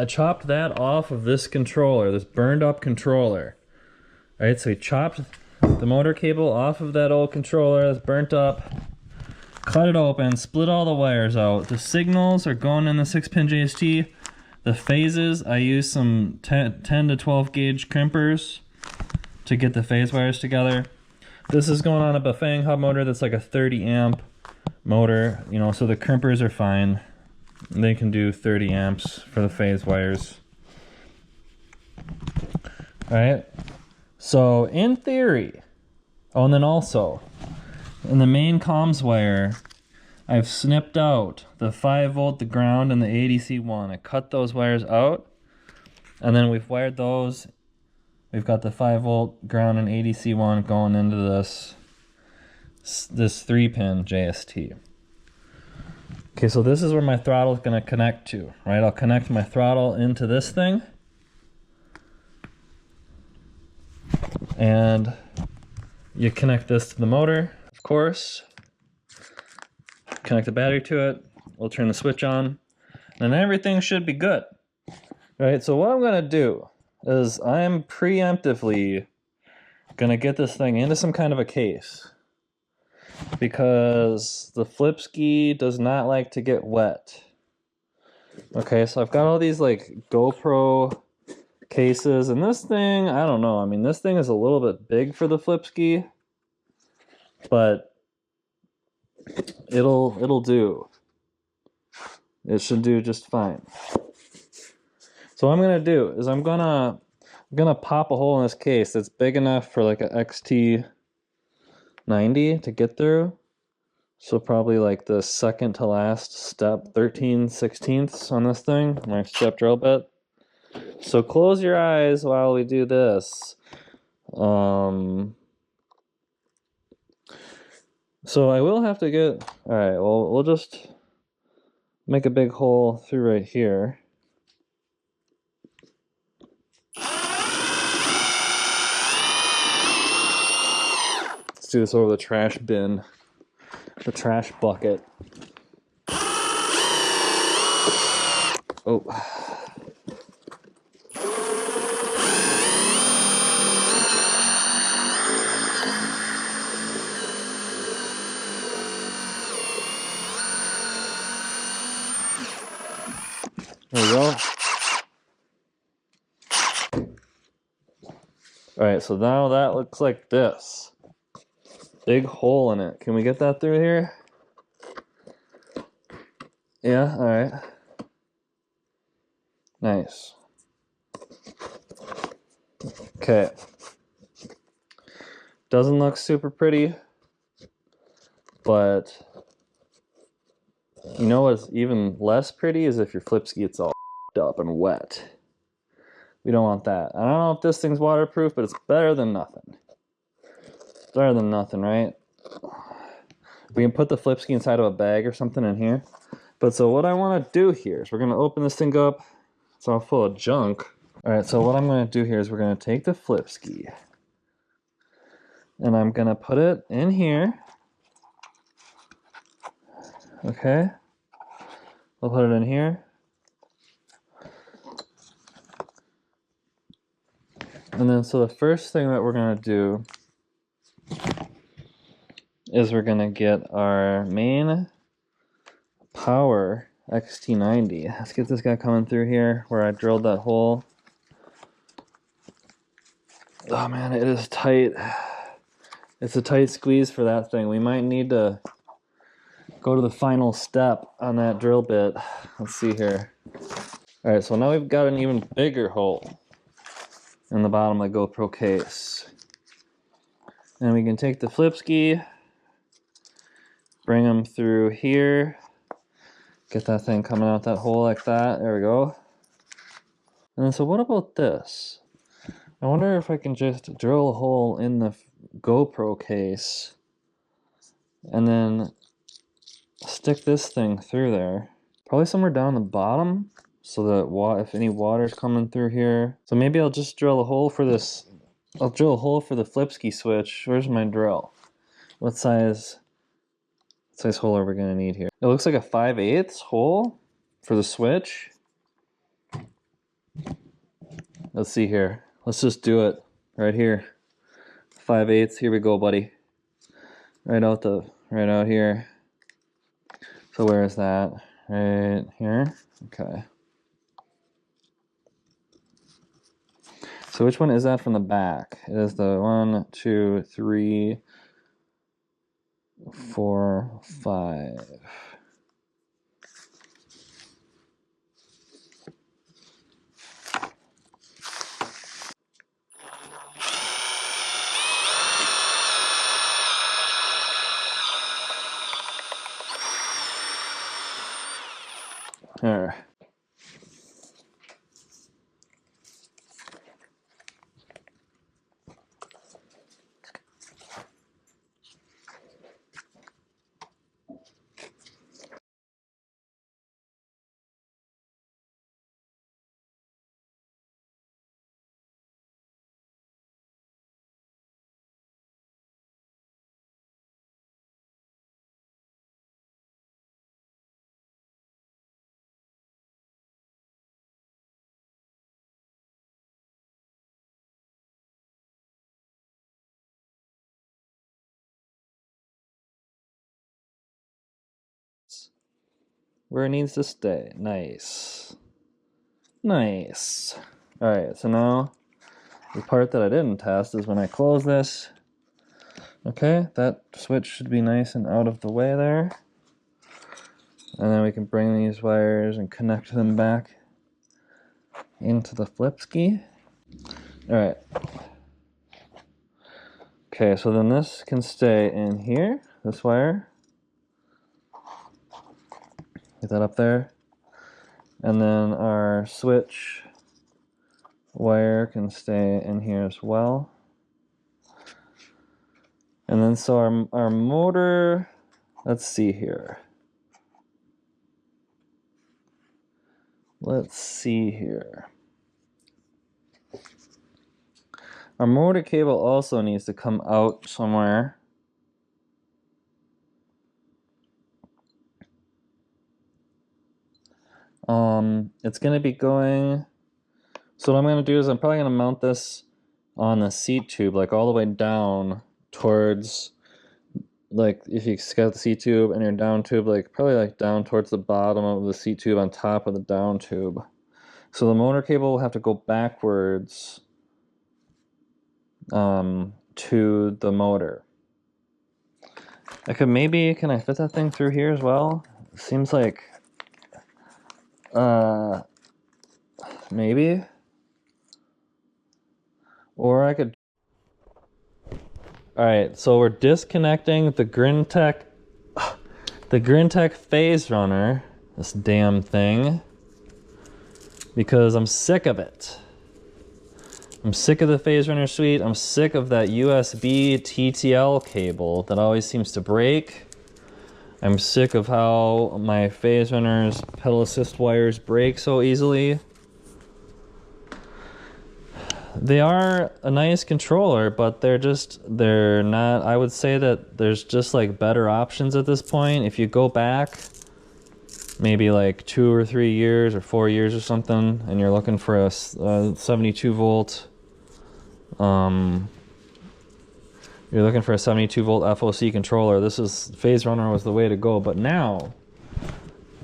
chopped that off of this controller, this burned up controller. Right, so we chopped the motor cable off of that old controller that's burnt up. Cut it open, split all the wires out. The signals are going in the 6-pin JST. The phases, I use some 10 to 12 gauge crimpers to get the phase wires together. This is going on a BAFANG hub motor that's like a 30 amp motor, you know, so the crimpers are fine. They can do 30 amps for the phase wires. Alright, so in theory, oh, and then also, in the main comms wire, I've snipped out the 5 volt, the ground, and the ADC1. I cut those wires out, and then we've wired those. We've got the 5 volt, ground, and ADC1 going into this 3-pin JST. Okay, so this is where my throttle is going to connect to, right? I'll connect my throttle into this thing. And you connect this to the motor. Of course, connect the battery to it, we'll turn the switch on, and everything should be good. Right, so what I'm gonna do, is I'm preemptively gonna get this thing into some kind of a case because the Flipsky does not like to get wet. Okay, so I've got all these like GoPro cases, and this thing, I don't know. I mean, this thing is a little bit big for the Flipsky, but it'll do. It should do just fine. So what I'm gonna do is I'm gonna pop a hole in this case that's big enough for like a XT90 to get through. So probably like the second to last step, 13/16 on this thing, my step drill bit. So close your eyes while we do this. So I will have to get, all right, well, we'll just make a big hole through right here. Let's do this over the trash bin, the trash bucket. Oh. There we go. Alright, so now that looks like this. Big hole in it. Can we get that through here? Yeah, alright. Nice. Okay. Doesn't look super pretty, but you know what's even less pretty is if your Flipsky gets all up and wet. We don't want that. I don't know if this thing's waterproof, but it's better than nothing. It's better than nothing, right? We can put the Flipsky inside of a bag or something in here. But so what I want to do here is we're going to open this thing up. It's all full of junk. Alright, so what I'm going to do here is we're going to take the Flipsky and I'm going to put it in here. Okay. I'll put it in here. And then so the first thing that we're going to do is we're going to get our main power XT90. Let's get this guy coming through here where I drilled that hole. Oh man, it is tight. It's a tight squeeze for that thing. We might need to go to the final step on that drill bit. Let's see here. Alright, so now we've got an even bigger hole in the bottom of the GoPro case. And we can take the Flipsky, bring them through here, get that thing coming out that hole like that. There we go. And then so what about this? I wonder if I can just drill a hole in the GoPro case and then stick this thing through there. Probably somewhere down the bottom so that if any water's coming through here. So maybe I'll just drill a hole for this. I'll drill a hole for the Flipsky switch. Where's my drill? What size hole are we gonna need here? It looks like a 5/8 hole for the switch. Let's see here. Let's just do it right here. 5/8. Here we go, buddy. Right out here. So where is that? Right here. Okay. So which one is that from the back? It is the 1, 2, 3, 4, 5. There. where it needs to stay. Nice. Nice. Alright, so now the part that I didn't test is when I close this. Okay, that switch should be nice and out of the way there. And then we can bring these wires and connect them back into the Flipsky. Alright. Okay, so then this can stay in here, this wire. Get that up there. And then our switch wire can stay in here as well. And then so our motor, let's see here. Let's see here. Our motor cable also needs to come out somewhere. It's going to be going... So what I'm going to do is I'm probably going to mount this on the seat tube, like all the way down towards, like if you got the seat tube and your down tube, like probably like down towards the bottom of the seat tube on top of the down tube. So the motor cable will have to go backwards to the motor. I could maybe, can I fit that thing through here as well? Seems like, maybe. Or I could. Alright, so we're disconnecting the Grintech phase runner, this damn thing, because I'm sick of it. I'm sick of the phase runner suite. I'm sick of that USB TTL cable that always seems to break. I'm sick of how my phase runners pedal assist wires break so easily. They are a nice controller, but they're not, I would say that there's just like better options at this point. If you go back maybe like 2 or 3 years or 4 years or something, and you're looking for a 72 volt, you're looking for a 72 volt FOC controller, phase runner was the way to go. But now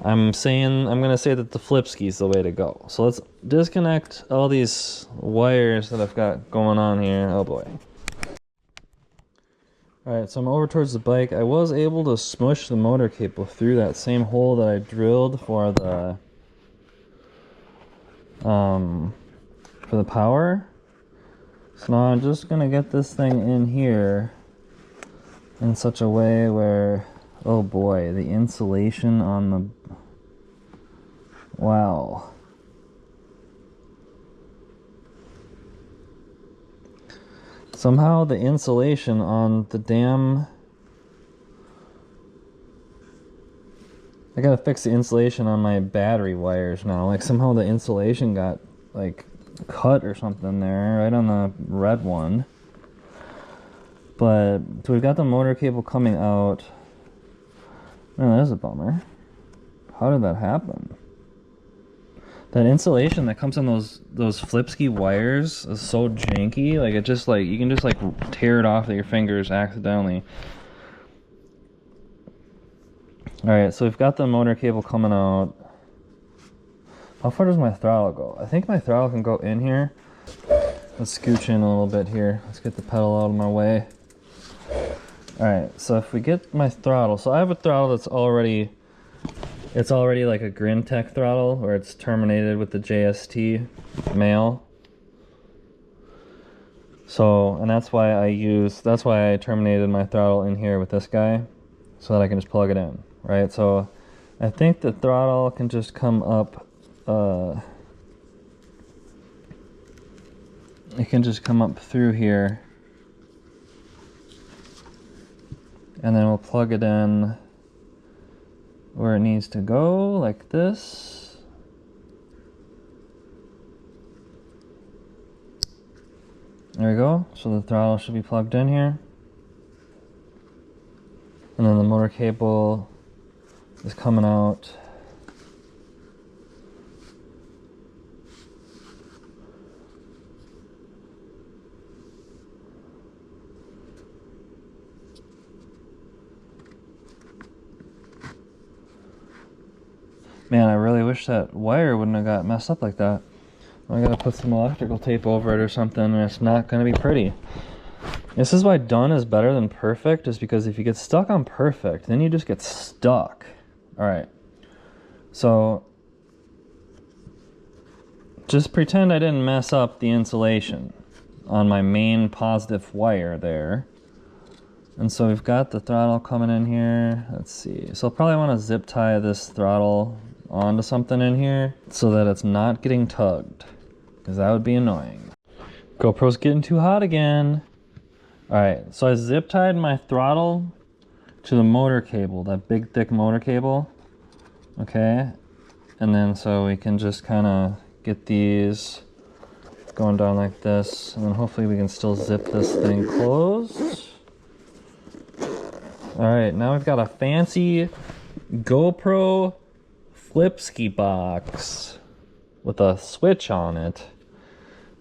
I'm going to say that the Flipsky is the way to go. So let's disconnect all these wires that I've got going on here. Oh boy. Alright, so I'm over towards the bike. I was able to smush the motor cable through that same hole that I drilled for the power. So now I'm just going to get this thing in here in such a way where, oh boy, the insulation on the... Wow. Somehow the insulation on the damn... I gotta fix the insulation on my battery wires now. Like somehow the insulation got like cut or something there, right on the red one. But so we've got the motor cable coming out. Man, that is a bummer. How did that happen? That insulation that comes on those Flipsky wires is so janky. Like it just like, you can just like tear it off with your fingers accidentally. Alright, so we've got the motor cable coming out. How far does my throttle go? I think my throttle can go in here. Let's scooch in a little bit here. Let's get the pedal out of my way. Alright, so if we get my throttle, so I have a throttle that's already, it's already like a Grintech throttle, where it's terminated with the JST male. So, and that's why I terminated my throttle in here with this guy, so that I can just plug it in, right? So I think the throttle can just come up, it can just come up through here, and then we'll plug it in where it needs to go, like this. There we go. So the throttle should be plugged in here. And then the motor cable is coming out. Man, I really wish that wire wouldn't have got messed up like that. I gotta put some electrical tape over it or something, and it's not gonna be pretty. This is why done is better than perfect, is because if you get stuck on perfect, then you just get stuck. Alright, so just pretend I didn't mess up the insulation on my main positive wire there. And so we've got the throttle coming in here. Let's see. So I'll probably want to zip tie this throttle onto something in here so that it's not getting tugged, because that would be annoying. GoPro's getting too hot again. Alright, so I zip tied my throttle to the motor cable, that big thick motor cable. Okay, and then so we can just kind of get these going down like this, and then hopefully we can still zip this thing closed. Alright, now we've got a fancy GoPro Flipsky box with a switch on it.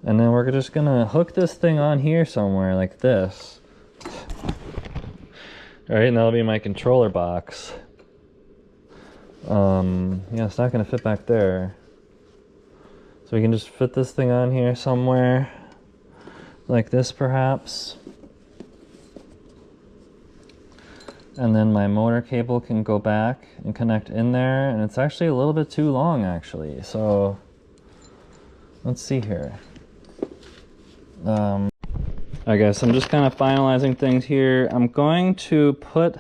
And then we're just gonna hook this thing on here somewhere like this. Alright, and that'll be my controller box. Yeah, it's not gonna fit back there. So we can just fit this thing on here somewhere. Like this perhaps. And then my motor cable can go back and connect in there, and it's actually a little bit too long actually, so let's see here. Alright guys, so I'm just kind of finalizing things here. I'm going to put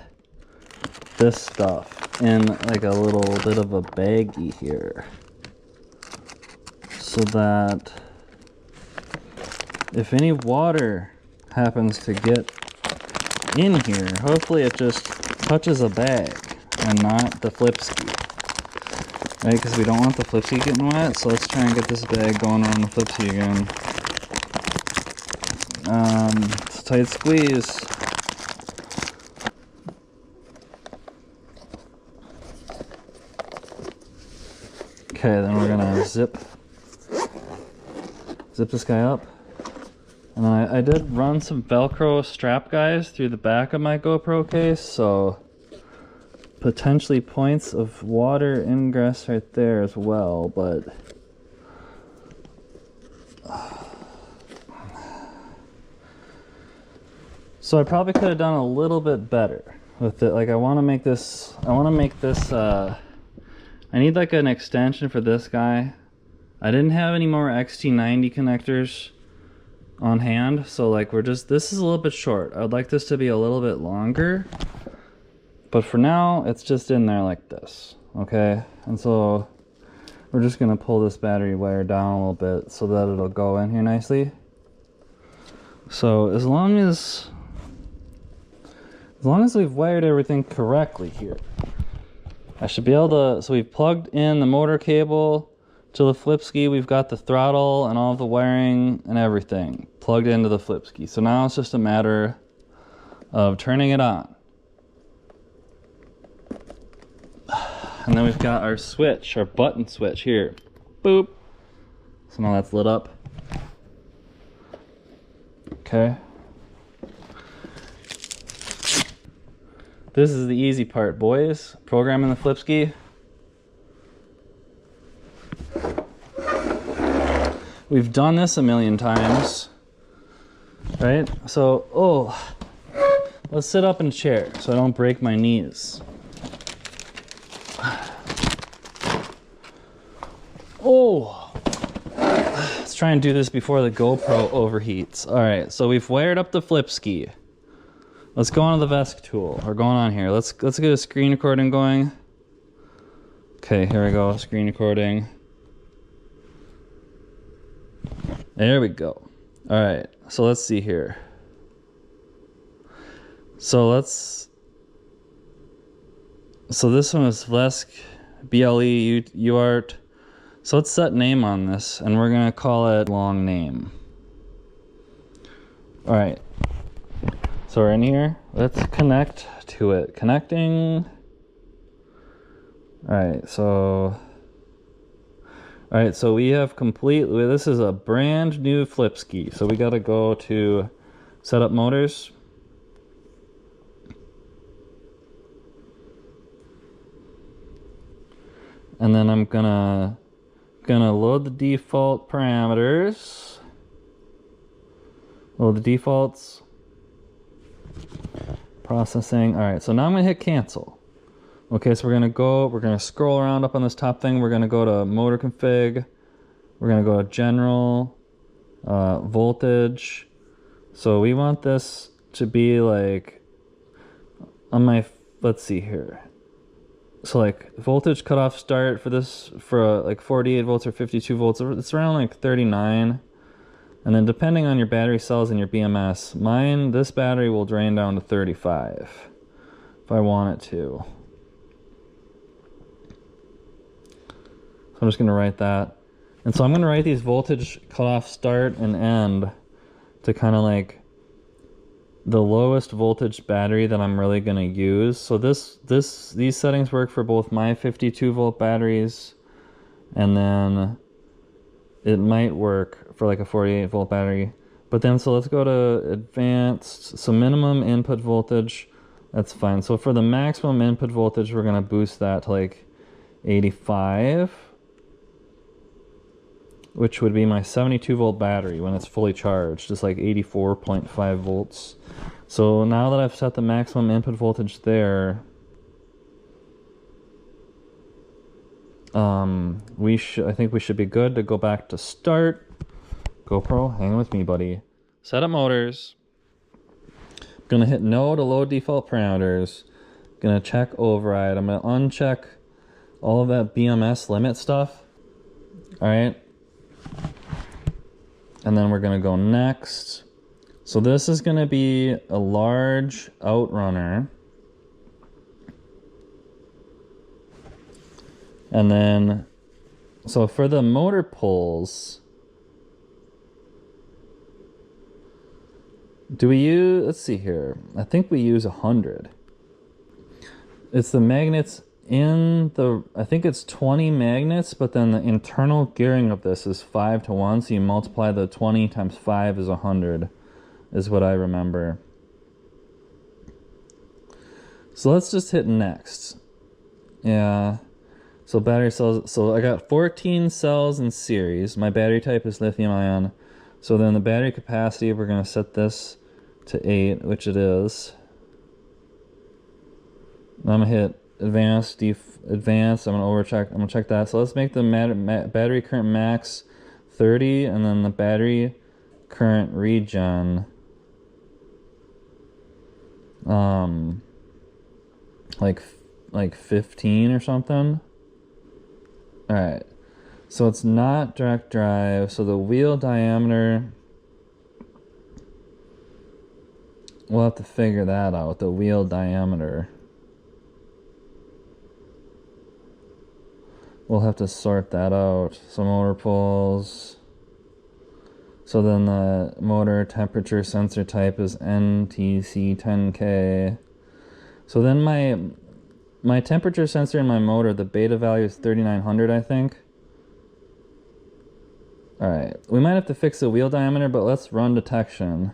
this stuff in like a little bit of a baggie here, so that if any water happens to get in here, hopefully it just touches a bag and not the Flipsky, right? Because we don't want the Flipsky getting wet. So let's try and get this bag going on the Flipsky again. It's a tight squeeze. Okay, then we're gonna zip this guy up. And then I did run some Velcro strap guys through the back of my GoPro case, so potentially points of water ingress right there as well, but so I probably could have done a little bit better with it. Like I need like an extension for this guy. I didn't have any more XT90 connectors on hand, so like this is a little bit short. I would like this to be a little bit longer, but for now it's just in there like this, okay? And so we're just gonna pull this battery wire down a little bit so that it'll go in here nicely. So as long as we've wired everything correctly here, I should be able to. So we've plugged in the motor cable to the Flipsky, we've got the throttle and all the wiring and everything plugged into the Flipsky. So now it's just a matter of turning it on. And then we've got our switch, our button switch here. Boop. So now that's lit up. Okay. This is the easy part, boys. Programming the Flipsky. We've done this a million times, right? So, let's sit up in a chair so I don't break my knees. Let's try and do this before the GoPro overheats. All right, so we've wired up the Flipsky. Let's go on to the VESC tool. We're going on here. Let's get a screen recording going. Okay, here we go, screen recording. There we go. All right, so let's see here. So this one is VESC BLE UART. So let's set name on this, and we're gonna call it long name. All right, so we're in here. Let's connect to it. Connecting. All right, so we have this is a brand new Flipsky. So we gotta go to setup motors. And then I'm gonna load the default parameters. Load the defaults. Processing. Alright, so now I'm gonna hit cancel. Okay, so we're gonna scroll around up on this top thing. We're gonna go to motor config. We're gonna go to general, voltage. So we want this to be like on my, let's see here. So like voltage cutoff start for this, for like 48 volts or 52 volts, it's around like 39. And then depending on your battery cells and your BMS, this battery will drain down to 35 if I want it to. So I'm just gonna write that. And so I'm gonna write these voltage cutoff start and end to kind of like the lowest voltage battery that I'm really gonna use. So these settings work for both my 52 volt batteries, and then it might work for like a 48 volt battery. But then, so let's go to advanced. So minimum input voltage, that's fine. So for the maximum input voltage, we're gonna boost that to like 85, which would be my 72 volt battery when it's fully charged. It's like 84.5 volts. So now that I've set the maximum input voltage there, I think we should be good to go back to start. GoPro, hang with me, buddy. Set up motors. I'm gonna hit no to load default parameters. Gonna check override. I'm gonna uncheck all of that BMS limit stuff. All right. And then we're gonna go next. So this is gonna be a large outrunner. And then, so for the motor pulls, do we use, let's see here, I think we use 100. It's the magnets in the, I think it's 20 magnets, but then the internal gearing of this is 5 to 1, so you multiply the 20 times 5 is 100, is what I remember. So let's just hit next. Yeah. So battery cells, so I got 14 cells in series. My battery type is lithium ion. So then the battery capacity, we're gonna set this to 8, which it is. I'm gonna hit advanced, advanced, I'm gonna check that. So let's make the battery current max 30, and then the battery current regen, like 15 or something. All right, so it's not direct drive. So the wheel diameter, we'll have to figure that out, the wheel diameter. We'll have to sort that out. So motor pulls. So then the motor temperature sensor type is NTC10K. So then my temperature sensor in my motor, the beta value is 3900, I think. Alright, we might have to fix the wheel diameter, but let's run detection.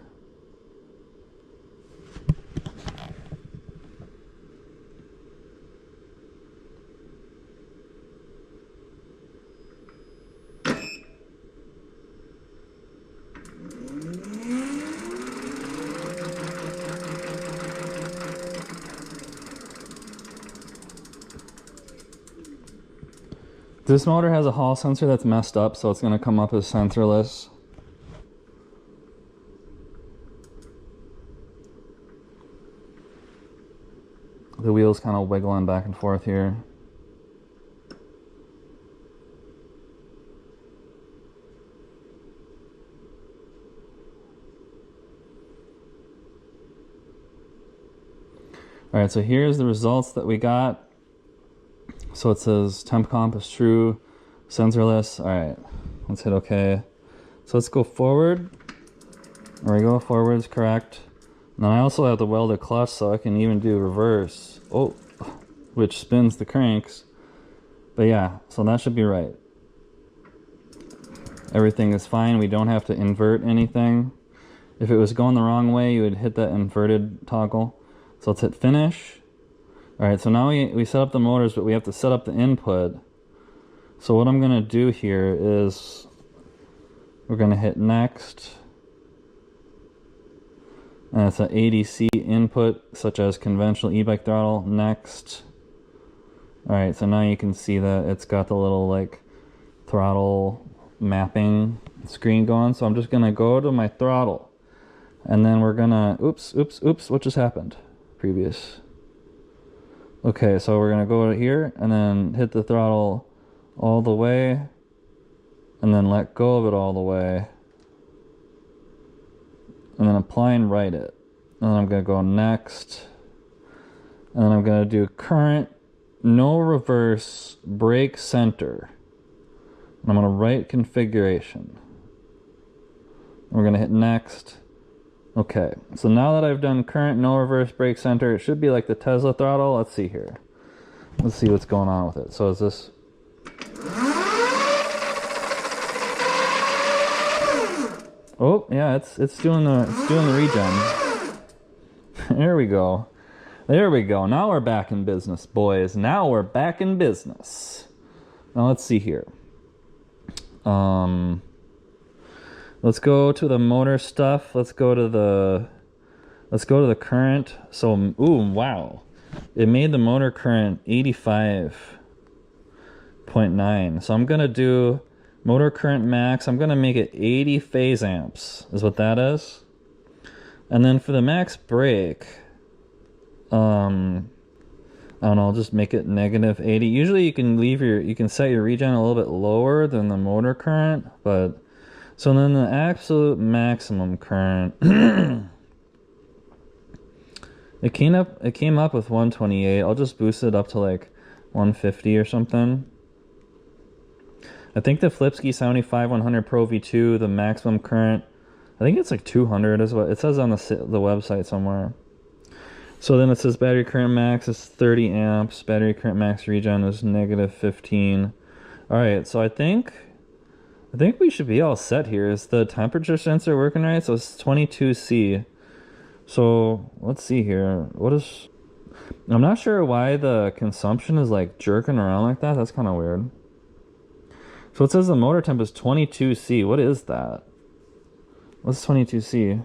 This motor has a hall sensor that's messed up, so it's going to come up as sensorless. The wheel's kind of wiggling back and forth here. Alright, so here's the results that we got. So it says temp comp is true, sensorless. Alright, let's hit OK. So let's go forward. There we go, forward is correct. And then I also have the welded clutch, so I can even do reverse. Oh, which spins the cranks. But yeah, so that should be right. Everything is fine, we don't have to invert anything. If it was going the wrong way, you would hit that inverted toggle. So let's hit finish. Alright, so now we set up the motors, but we have to set up the input. So what I'm gonna do here is we're gonna hit next. And it's an ADC input, such as conventional e-bike throttle. Next. Alright, so now you can see that it's got the little like throttle mapping screen going. So I'm just gonna go to my throttle. And then we're gonna, oops, what just happened? Previous. Okay, so we're gonna go to here and then hit the throttle all the way. And then let go of it all the way. And then apply and write it. And then I'm gonna go next. And then I'm gonna do current, no reverse, brake center. And I'm gonna write configuration. And we're gonna hit next. Okay, so now that I've done current, no reverse, brake center, it should be like the Tesla throttle. Let's see here. Let's see what's going on with it. So is this... Oh, yeah, it's doing the regen. There we go. There we go. Now we're back in business, boys. Now we're back in business. Now let's see here. Let's go to the motor stuff. Let's go to the current. So, ooh, wow. It made the motor current 85.9. So I'm gonna do motor current max. I'm gonna make it 80 phase amps, is what that is. And then for the max brake, I don't know, I'll just make it negative 80. Usually you can set your regen a little bit lower than the motor current, but so then the absolute maximum current it came up with 128. I'll just boost it up to like 150 or something. I think the Flipsky 75-100 Pro V2, the maximum current, I think it's like 200 is what it says on the website somewhere. So then it says battery current max is 30 amps. Battery current max regen is negative 15. All right, so I think we should be all set here. Is the temperature sensor working right? So it's 22C. So let's see here. I'm not sure why the consumption is like jerking around like that. That's kind of weird. So it says the motor temp is 22C. What is that? What's 22C?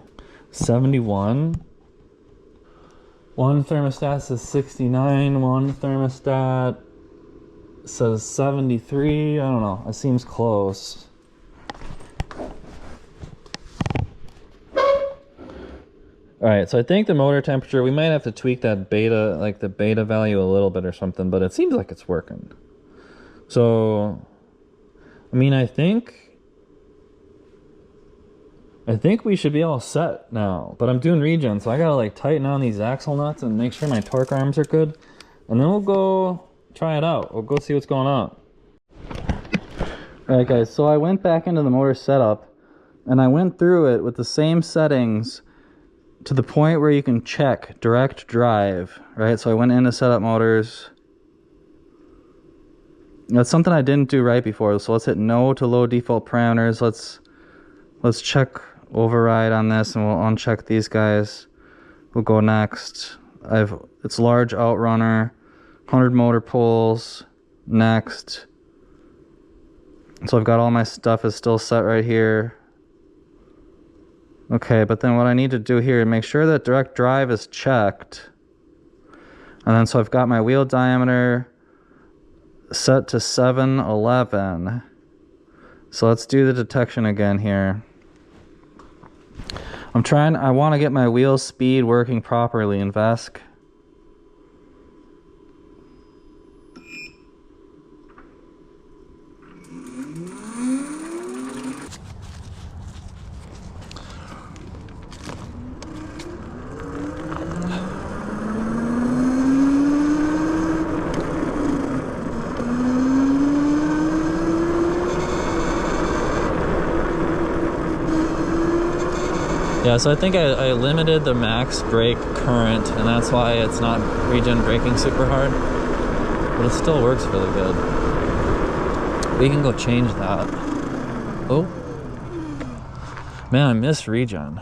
71. One thermostat says 69. One thermostat says 73. I don't know. It seems close. Alright, so I think the motor temperature, we might have to tweak that beta, like the beta value a little bit or something, but it seems like it's working. So, I mean, I think we should be all set now, but I'm doing regen, so I gotta like tighten on these axle nuts and make sure my torque arms are good, and then we'll go try it out. We'll go see what's going on. Alright guys, so I went back into the motor setup, and I went through it with the same settings to the point where you can check direct drive, right? So I went into setup motors. That's something I didn't do right before, so let's hit no to low default parameters. Let's check override on this, and we'll uncheck these guys. We'll go next. It's large outrunner, 100 motor poles. Next. So I've got all my stuff is still set right here. Okay, but then what I need to do here is make sure that direct drive is checked. And then so I've got my wheel diameter set to 711. So let's do the detection again here. I want to get my wheel speed working properly in VESC. Yeah, so I think I limited the max brake current, and that's why it's not regen braking super hard, but it still works really good. We can go change that. Oh man, I miss regen.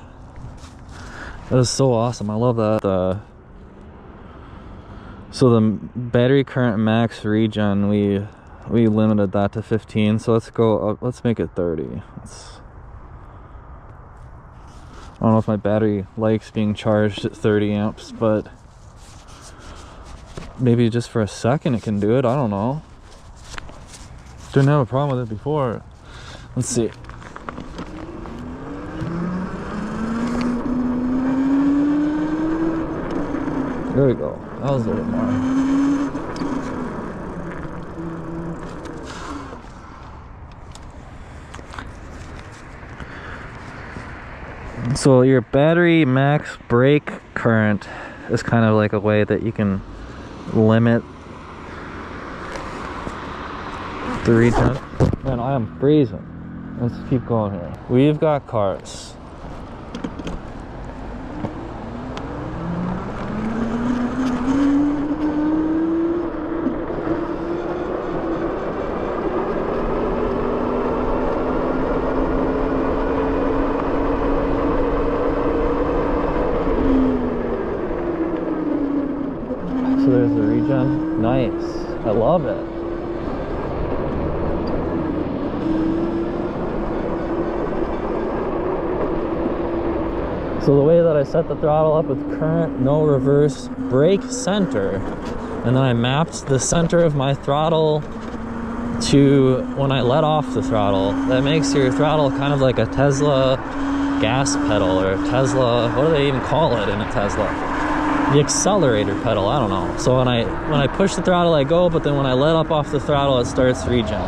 That was so awesome. I love that. So the battery current max regen, we limited that to 15, so let's go up, let's make it 30. I don't know if my battery likes being charged at 30 amps, but maybe just for a second it can do it. I don't know. Didn't have a problem with it before. Let's see. There we go. That was a little bit more. So your battery max brake current is kind of like a way that you can limit the regen. Man, I am freezing. Let's keep going here. We've got cars. So there's the regen. Nice. I love it. So the way that I set the throttle up with current, no reverse, brake center, and then I mapped the center of my throttle to when I let off the throttle, that makes your throttle kind of like a Tesla gas pedal, or a Tesla, what do they even call it in a Tesla? The accelerator pedal, I don't know. So when I push the throttle, I go, but then when I let up off the throttle, it starts regen.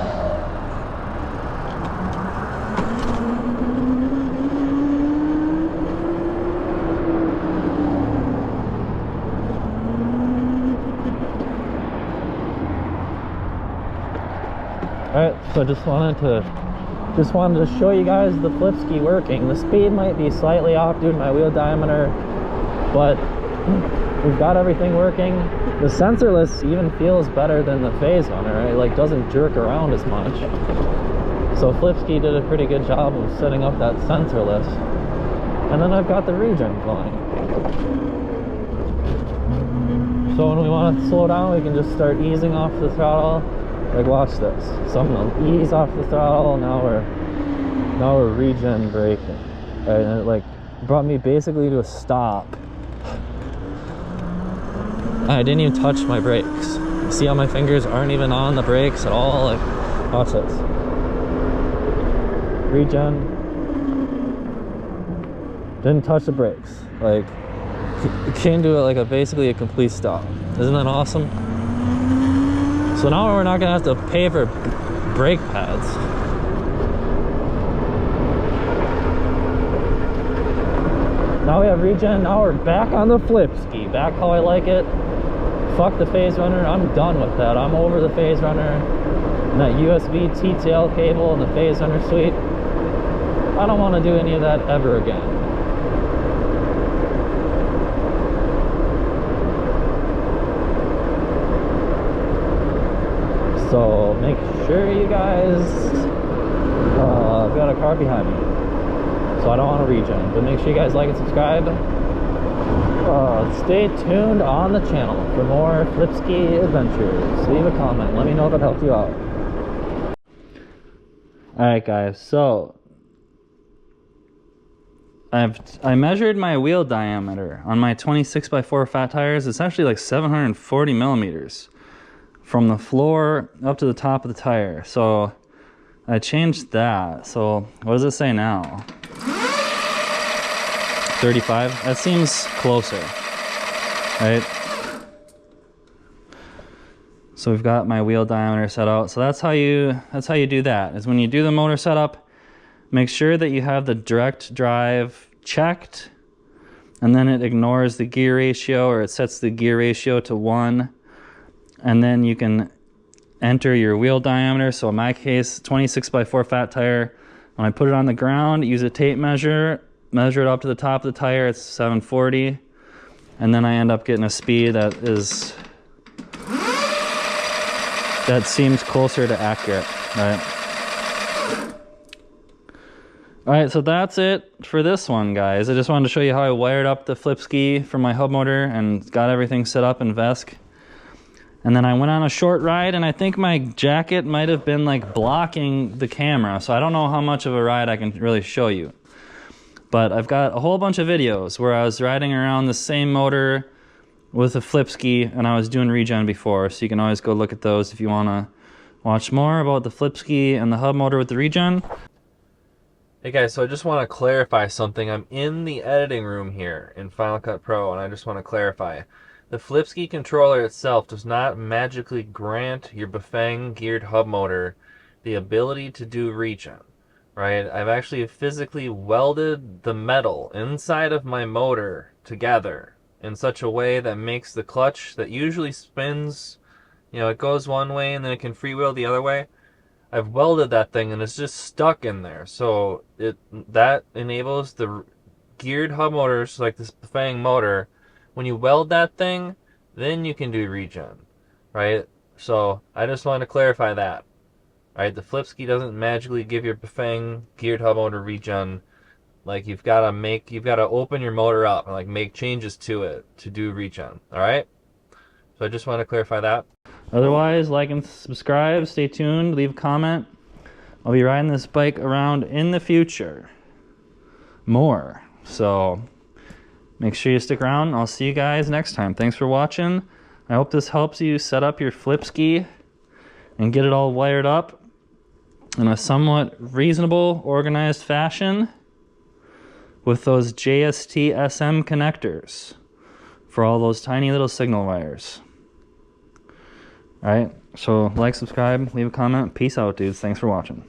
Alright, so just wanted to show you guys the Flipsky working. The speed might be slightly off due to my wheel diameter, but we've got everything working. The sensorless even feels better than the phase runner. It like doesn't jerk around as much. So Flipsky did a pretty good job of setting up that sensorless. And then I've got the regen going. So when we want to slow down, we can just start easing off the throttle. Like watch this. So I'm gonna ease off the throttle. Now we're regen braking. Right, and it like brought me basically to a stop. I didn't even touch my brakes. You see how my fingers aren't even on the brakes at all? Like, watch this. Regen. Didn't touch the brakes. Like, it came to like basically a complete stop. Isn't that awesome? So now we're not gonna have to pay for brake pads. Now we have regen. Now we're back on the Flipsky. Back how I like it. Fuck the phase runner. I'm done with that. I'm over the phase runner and that USB T-tail cable and the phase runner suite. I don't want to do any of that ever again. So make sure you guys, I've got a car behind me, so I don't want to regen, but make sure you guys like and subscribe. Stay tuned on the channel for more Flipsky adventures. Leave a comment, let me know if it helped you out. Alright guys, so I measured my wheel diameter on my 26x4 fat tires. It's actually like 740 millimeters. From the floor up to the top of the tire. So I changed that. So what does it say now? 35? That seems closer, right? So we've got my wheel diameter set out. So that's how you do that, is when you do the motor setup, make sure that you have the direct drive checked, and then it ignores the gear ratio, or it sets the gear ratio to 1. And then you can enter your wheel diameter. So in my case, 26x4 fat tire. When I put it on the ground, use a tape measure, measure it up to the top of the tire, it's 740. And then I end up getting a speed that seems closer to accurate, right? Alright, so that's it for this one, guys. I just wanted to show you how I wired up the Flipsky for my hub motor and got everything set up in VESC. And then I went on a short ride, and I think my jacket might have been like blocking the camera, so I don't know how much of a ride I can really show you. But I've got a whole bunch of videos where I was riding around the same motor with a Flipsky, and I was doing regen before, so you can always go look at those if you want to watch more about the Flipsky and the hub motor with the regen. Hey guys, so I just want to clarify something. I'm in the editing room here in Final Cut Pro, and I just want to clarify. The Flipsky controller itself does not magically grant your BAFANG geared hub motor the ability to do regen, right? I've actually physically welded the metal inside of my motor together in such a way that makes the clutch that usually spins, you know, it goes one way and then it can freewheel the other way. I've welded that thing and it's just stuck in there. So that enables the geared hub motors like this BAFANG motor. When you weld that thing, then you can do regen, right? So I just want to clarify that. Right, the Flipsky doesn't magically give your BAFANG geared hub motor regen. Like you've got to open your motor up and like make changes to it to do regen. All right. So I just want to clarify that. Otherwise, like and subscribe, stay tuned, leave a comment. I'll be riding this bike around in the future more, so make sure you stick around. I'll see you guys next time. Thanks for watching. I hope this helps you set up your Flipsky and get it all wired up in a somewhat reasonable, organized fashion with those JST SM connectors for all those tiny little signal wires. Alright, so like, subscribe, leave a comment. Peace out, dudes. Thanks for watching.